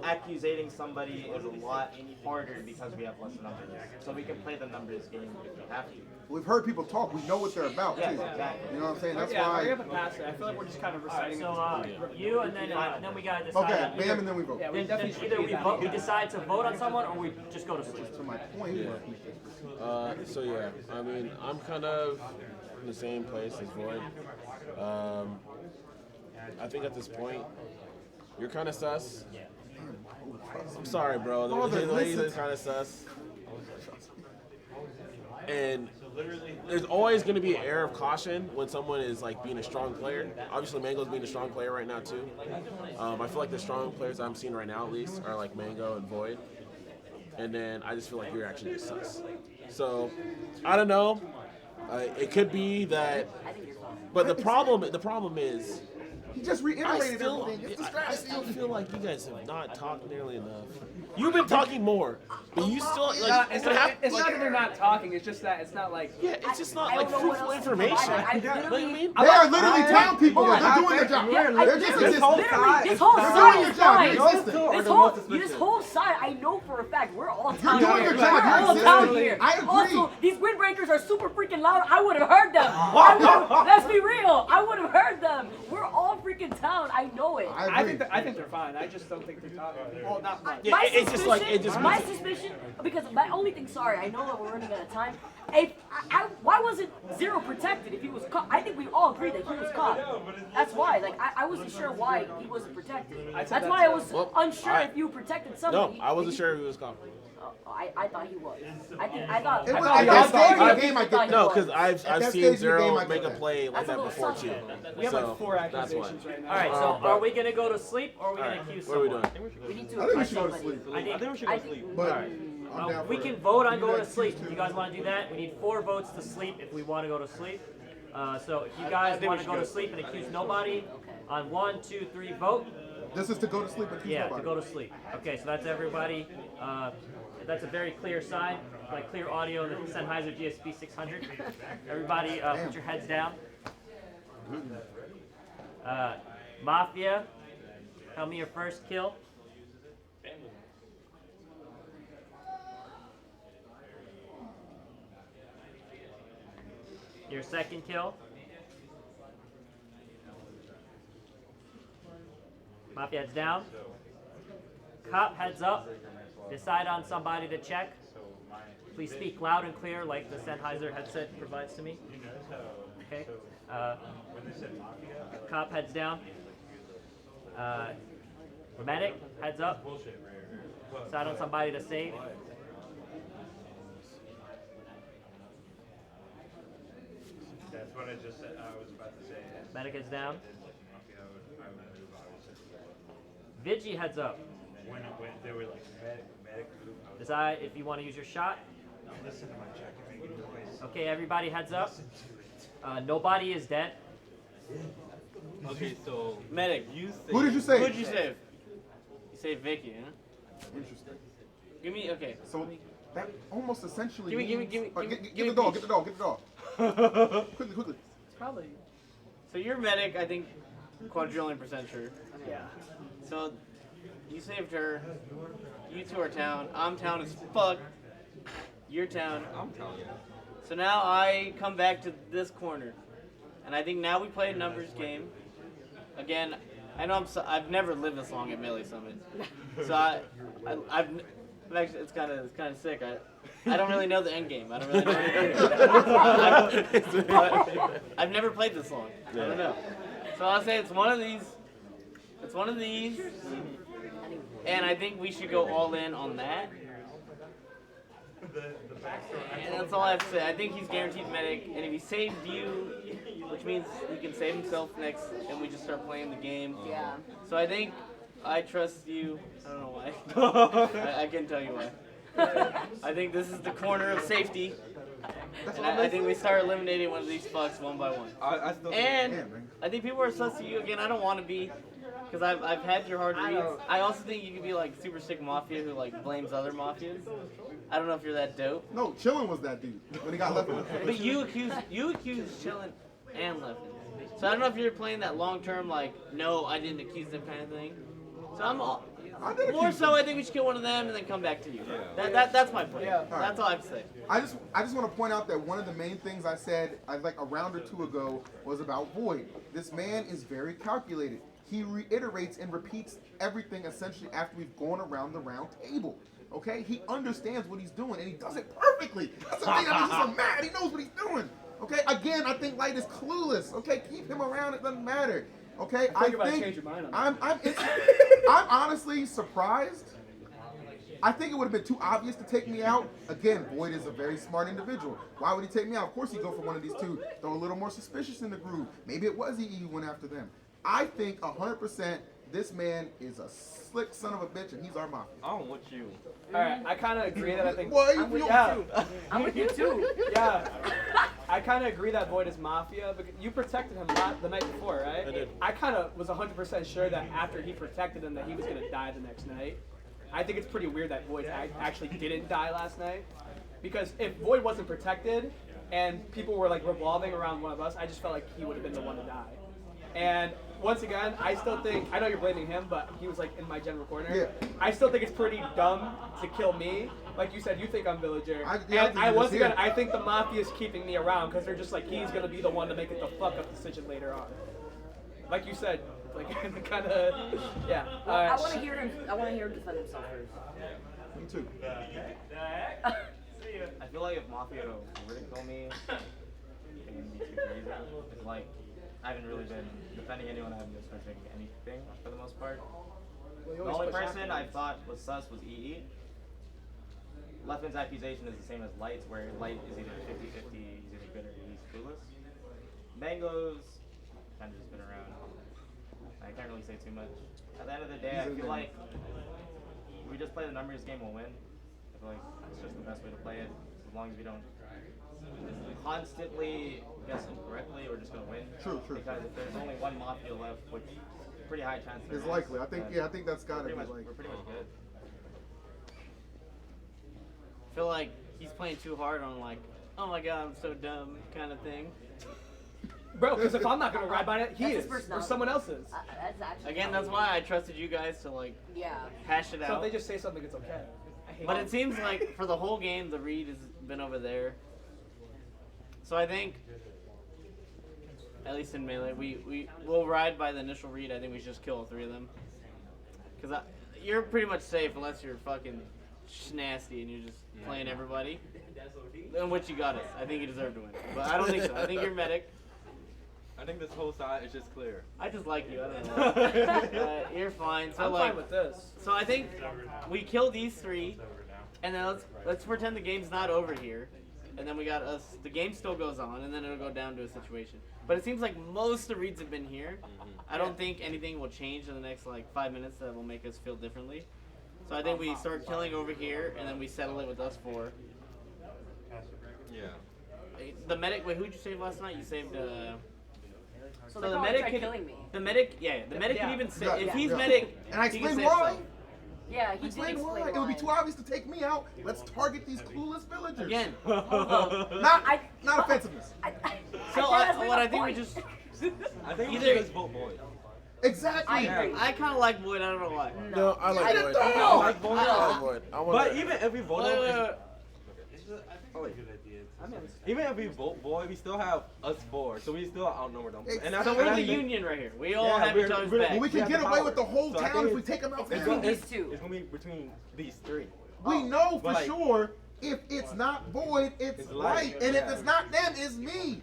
accusating somebody is a lot harder because we have less numbers. So we can play the numbers game if we have to. We've heard people talk. We know what they're about, too. Yes, exactly. You know what I'm saying? That's yeah, why. we have a pass it. I feel like we're just kind of reciting. You and then we gotta decide. Okay, bam, and then we vote. Yeah, we definitely should Either do we that. vote, we decide to vote on someone, or we just go to sleep. To my point. Yeah. So yeah, I mean, I'm kind of in the same place as Void. I think at this point, you're kind of sus. I'm sorry, bro. The ladies are kind of sus. And there's always going to be an air of caution when someone is like being a strong player. Obviously, Mango's being a strong player right now too. I feel like the strong players I'm seeing right now, at least, are like Mango and Void. And then I just feel like you're actually just sus. So I don't know. It could be that, but the problem is. He just reiterated everything. It's the I strategy. still feel like you guys have not talked nearly enough. You've been talking more, but you still like. It's not that they're not talking. It's just that it's not like. Yeah, it's just not like fruitful information. You know what I mean? They are literally town people. They're doing their job. They're just This whole They're side doing is their job. fine. You're existing. This whole side, I know for a fact, we're all You're town doing here. your job. We're You're all town existing. here. I agree. Also, these windbreakers are super freaking loud. I would have heard them. Let's be real. I would have heard them. We're all freaking town. I know it. I think they're fine. I just don't think they're talking. Well, not much. Yeah, it's just like it just. My suspicion, because my only thing, sorry, I know that we're running out of time. Why wasn't Zero protected if he was caught? I think we all agree that he was caught. That's why. Like, I wasn't sure why he wasn't protected. That's why I was unsure if you protected somebody. No, I wasn't sure if he was caught. I thought he was. I thought. It was at that stage of the game. I get No, because I've that seen stage of the Zero game, I make get a that. play like that before too. We have like 4 that's why. accusations right now. All right, so are we gonna go to sleep or are we gonna accuse What are we someone? doing? We need to I think we accuse should go to somebody. sleep. I think we should go to sleep. But Well, I'm down we for can it. vote on You do going that to sleep. too. If you guys want to do that, we need 4 votes to sleep if we want to go to sleep. So if you guys want to go to sleep and accuse nobody, on 1, 2, 3, vote. This is to go to sleep and keep Yeah, nobody. to go to sleep. Okay, so that's everybody. That's a very clear sign, like clear audio in the Sennheiser GSP 600. Everybody, put your heads down. Mafia, tell me your first kill. Your second kill. Mafia heads down. Cop heads up. Decide on somebody to check. Please speak loud and clear like the Sennheiser headset provides to me. Okay. Cop heads down. Medic heads up. Decide on somebody to save. That's what I just said. I was about to say. Medic heads down. Vigi heads up. When they were like medic group. Decide if you want to use your shot. Listen to my check and make noise. Okay, everybody heads up. Nobody is dead. Okay, so Medic. Who did you save? Who did you save? You saved Vicky, huh? Interesting. Give me, okay. So that almost essentially Give me, get the dog, get the dog, get the dog. quickly. Probably. So you're Medic, I think, quadrillion% sure. Yeah. So you saved her. You two are town. I'm town as fuck. You're town. I'm telling you. So now I come back to this corner, and I think now we play a numbers game. Again, I know I've never lived this long at Melee Summit, so I've actually it's kind of sick. I don't really know the end game. I don't really know anything. I've never played this long. I don't know. So I'll say it's one of these. It's one of these, and I think we should go all in on that. And that's all I have to say. I think he's guaranteed medic, and if he saved you, which means he can save himself next, and we just start playing the game. Yeah. So I think I trust you. I don't know why. I can tell you why. I think this is the corner of safety. And I think we start eliminating one of these fucks one by one. And I think people are sus to you. Again, I don't want to be, because I've had your hard reads. I also think you could be like super sick mafia who like blames other mafias. I don't know if you're that dope. No, Chillin was that dude when he got left. But you accuse Chillin and Left. So I don't know if you're playing that long term like no, I didn't accuse them kind of thing. So I'm all, more so I think we should kill one of them and then come back to you. That's my point. Yeah. That's all I have to say. I just want to point out that one of the main things I said like a round or two ago was about Void. This man is very calculated. He reiterates and repeats everything essentially after we've gone around the round table. Okay, he understands what he's doing and he does it perfectly. That's the thing that makes him so mad. He knows what he's doing. Okay, again, I think Light is clueless. Okay, keep him around. It doesn't matter. Okay, I think I'm honestly surprised. I think it would have been too obvious to take me out. Again, Void is a very smart individual. Why would he take me out? Of course he'd go for one of these two. Throw a little more suspicious in the groove. Maybe it was EE who went after them. I think 100% this man is a slick son of a bitch and he's our mafia. I'm with you. Alright, I kind of agree that I think... What? I'm with you too. Yeah. I kind of agree that Void is mafia, but you protected him the night before, right? I did. I kind of was 100% sure that after he protected him that he was going to die the next night. I think it's pretty weird that Void actually didn't die last night. Because if Void wasn't protected and people were like revolving around one of us, I just felt like he would have been the one to die. And once again, I still think, I know you're blaming him, but he was like in my general corner. Yeah. I still think it's pretty dumb to kill me. Like you said, you think I'm villager. I think the mafia is keeping me around because they're just like, he's going to be the one to make it the fuck up decision later on. Like you said, like kind of, yeah. Well, I want to hear him defend himself first. Me too. I feel like if Mafia were to kill me, it wouldn't be too crazy. It's like, I haven't really been defending anyone, I haven't been switching anything for the most part. The only person I thought was sus was EE. Leftman's accusation is the same as Light's, where Light is either 50-50, he's either good or he's clueless. Mango's kind of just been around. I can't really say too much. At the end of the day, I feel like if we just play the numbers game, we'll win. I feel like it's just the best way to play it. As long as we don't constantly guess incorrectly, we're just going to win. True. Because if there's only one Mafia left, which pretty high chance there It's is, likely. I think that's got to be like... We're pretty much good. feel like he's playing too hard on like, oh my god, I'm so dumb kind of thing. Bro, because if I'm not gonna ride by it, he That's his is, or personality. someone else is. That's actually Again, that's why I trusted you guys to like hash it So if out. they just say something, it's okay. I hate But it seems like for the whole game, the read has been over there. So I think, at least in melee, we'll ride by the initial read. I think we should just kill all 3 of them. Because you're pretty much safe unless you're fucking nasty and you're just playing everybody. In which you got us. I think you deserve to win. But I don't think so. I think you're medic. I think this whole side is just clear. I just like you. I don't know. You're fine. So I'm like, fine with this. So I think we kill these 3, and then let's pretend the game's not over here, and then we got us. The game still goes on, and then it'll go down to a situation. But it seems like most of the reads have been here. I don't think anything will change in the next like 5 minutes that will make us feel differently. So I think we start killing over here, and then we settle it with us 4. Yeah. The medic. Wait, who'd you save last night? You saved. So the medic tried killing me. The medic, the medic can even say if he's Yeah. medic. And I he can explained save why. himself. Yeah, he did Explain explain why. It would be too obvious to take me out. Let's target these clueless villagers. Again. Not offensiveness. So what I think we just I think either we just vote Boyd. Exactly. I kind of like Boyd. I don't know why. No, I like Boyd. I like Boyd. I like Boyd. I want But even if we vote him, even if we vote Boyd, we still have us 4, so we still outnumber them. And that's, so we're and the I think- union right here. We all have each other's back. But we can get away with the whole So I town think if we take them out. It's now. gonna be between these 3. We know for But, like, sure if it's not Boyd, it's Light. And if it's not them, it's me.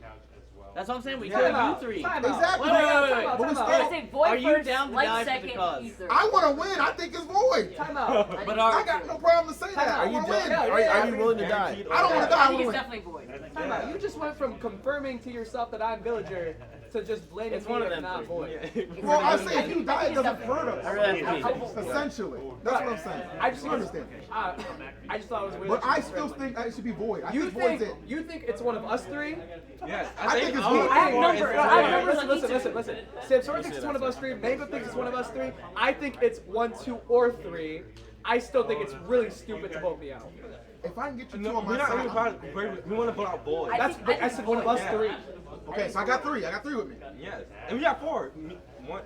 That's what I'm saying. We Yeah. kill you 3. Exactly. Wait. But we still- I say Void Are you first, down to Light die for second, the cause? you third. I want to win. I think it's Void. Time out. But I got no problem to say that. I want to win. Are you willing to die? I don't want to die. I I want think to it's win. definitely Void. Time out. You just went from confirming to yourself that I'm villager to just blaming It's me one of if them not 3. Void. Well, I say if you die, it doesn't hurt us. I really have to Essentially. That's what I'm saying. I just understand. I just thought it was weird. But that I you still confirmed think it should be Void. I You think Void's think it. you think it's one of us 3? Yes, I think it's our Void. I have score numbers. is I have fair. numbers. Listen. Samsora thinks it's one of us 3. Mango thinks it's one of us 3. I think it's 1, 2, or 3. I still think it's really stupid to vote me out. If I can get you two No, on we're my not even side. proud. We want to vote out Boyd. I said one of us 3. Okay, so I got 3. I got 3 with me. Yes, and we got 4.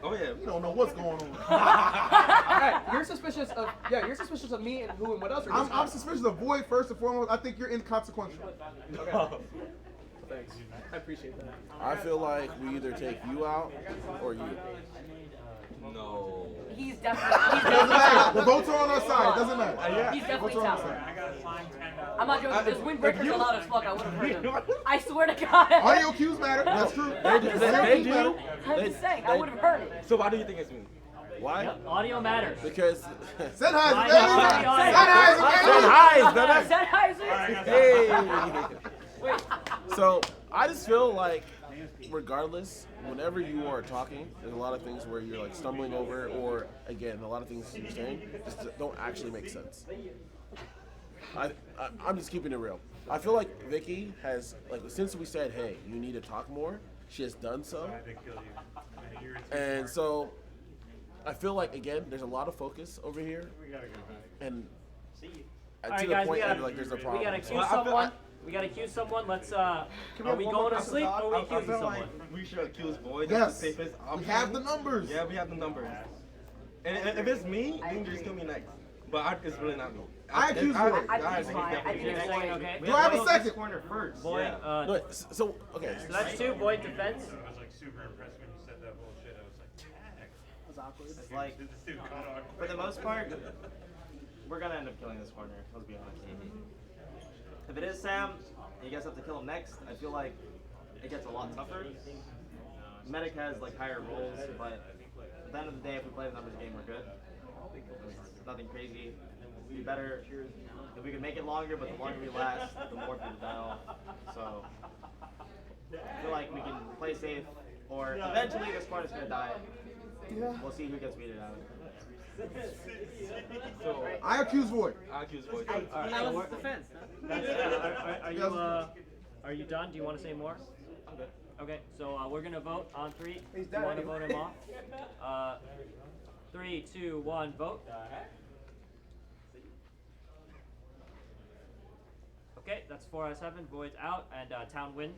Oh yeah. You don't know what's going on. Alright, you're suspicious of me and who and what else? Or just I'm us? suspicious of Void first and foremost. I think you're inconsequential. Okay. Thanks. I appreciate that. I feel like we either take you out or you. No. He's definitely. Doesn't matter. The votes are on our side. It doesn't matter. He's definitely Votes are on our top. side. I'm not joking. This windbreaker's are loud as fuck. I would have heard him. I swear to God. Audio cues matter. That's true. I'm just saying. They do. I'm just saying. I would have heard it. So why do you think it's me? Why? Audio matters. Because Sennheiser, baby. Sennheiser, Sennheiser. Hey. So I just feel like, regardless, whenever you are talking, there's a lot of things where you're like stumbling over, or again, a lot of things you're saying just don't actually make sense. I'm just keeping it real. I feel like Vicky has, like, since we said, hey, you need to talk more, she has done so. And so I feel like, again, there's a lot of focus over here. And All to right, the guys, point, I feel like there's a we problem. gotta accuse someone. We gotta accuse someone. Let's. Are we going to sleep or are we accusing someone? We should accuse Boyd. Yes. That's the safest option. We have the numbers. Yeah, we have the numbers. And if it's me, then just kill me next. But it's really not me. I accuse Boyd. I think it's fine. Okay. Do I have a second? Corner first. Boyd. Yeah. No, so, okay. So that's 2. Boyd defense. I was like super impressed when you said that bullshit. I was like, dang. That was awkward. It's like, Did this dude cut on? for the most part, we're gonna end up killing this corner. Let's be honest. If it is Sam, you guys have to kill him next. I feel like it gets a lot tougher. Medic has like higher rolls, but at the end of the day, if we play the numbers game, we're good. It's nothing crazy. It'd be better if we could make it longer, but the longer we last, the more people die off. So I feel like we can play safe, or eventually this corner's gonna die. We'll see who gets weeded out. So I accuse Void. I accuse Boyd. That was defense. Are you done? Do you want to say more? I'm good. Okay, so we're gonna vote on 3. He's Do you want to done. vote him off? 3, 2, 1, vote. Okay, that's 4 out of 7. Void's out, and Town wins.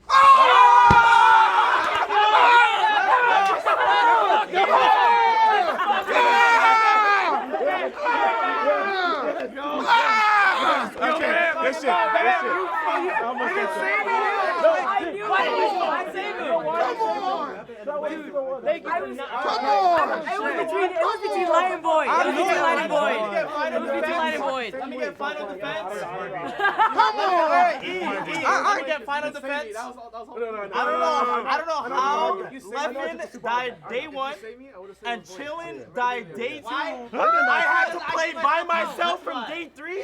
Listen. Almost didn't save me. I knew I saved him. Come on. Thank you. Come on. It was between Light and Void. It was between Light and Void. It was between Light and Void. Let me get final defense. Come on. Let me get final defense. I don't know how Leffin died day 1 and Chillin died day 2. I had to play by myself from day 3.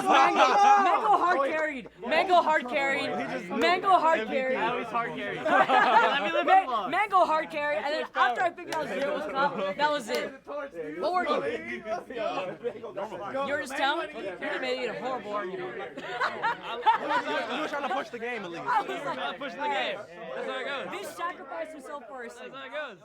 Mango hard carried. Mango hard carried. Mango hard carried. I always hard carried. Let me live it long. Mango hard carried, and then after I figured out Zero was up, that was it. What were you? You're just Town? You made it a horrible argument. You were trying to push the game at least. I was like, Push the game. That's how it goes. Bitch sacrificed herself first. That's how it goes.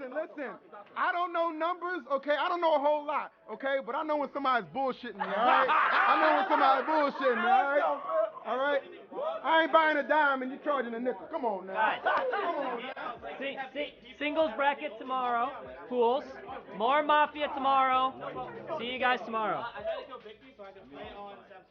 Listen. I don't know numbers, okay? I don't know a whole lot, okay? But I know when somebody's bullshitting me, all right? I know when somebody's bullshitting me, all right? All right? I ain't buying a dime and you charging a nickel. Come on now. Come on now. Singles bracket tomorrow. Pools. More Mafia tomorrow. See you guys tomorrow. I gotta kill Vicky so I can play on Samsora.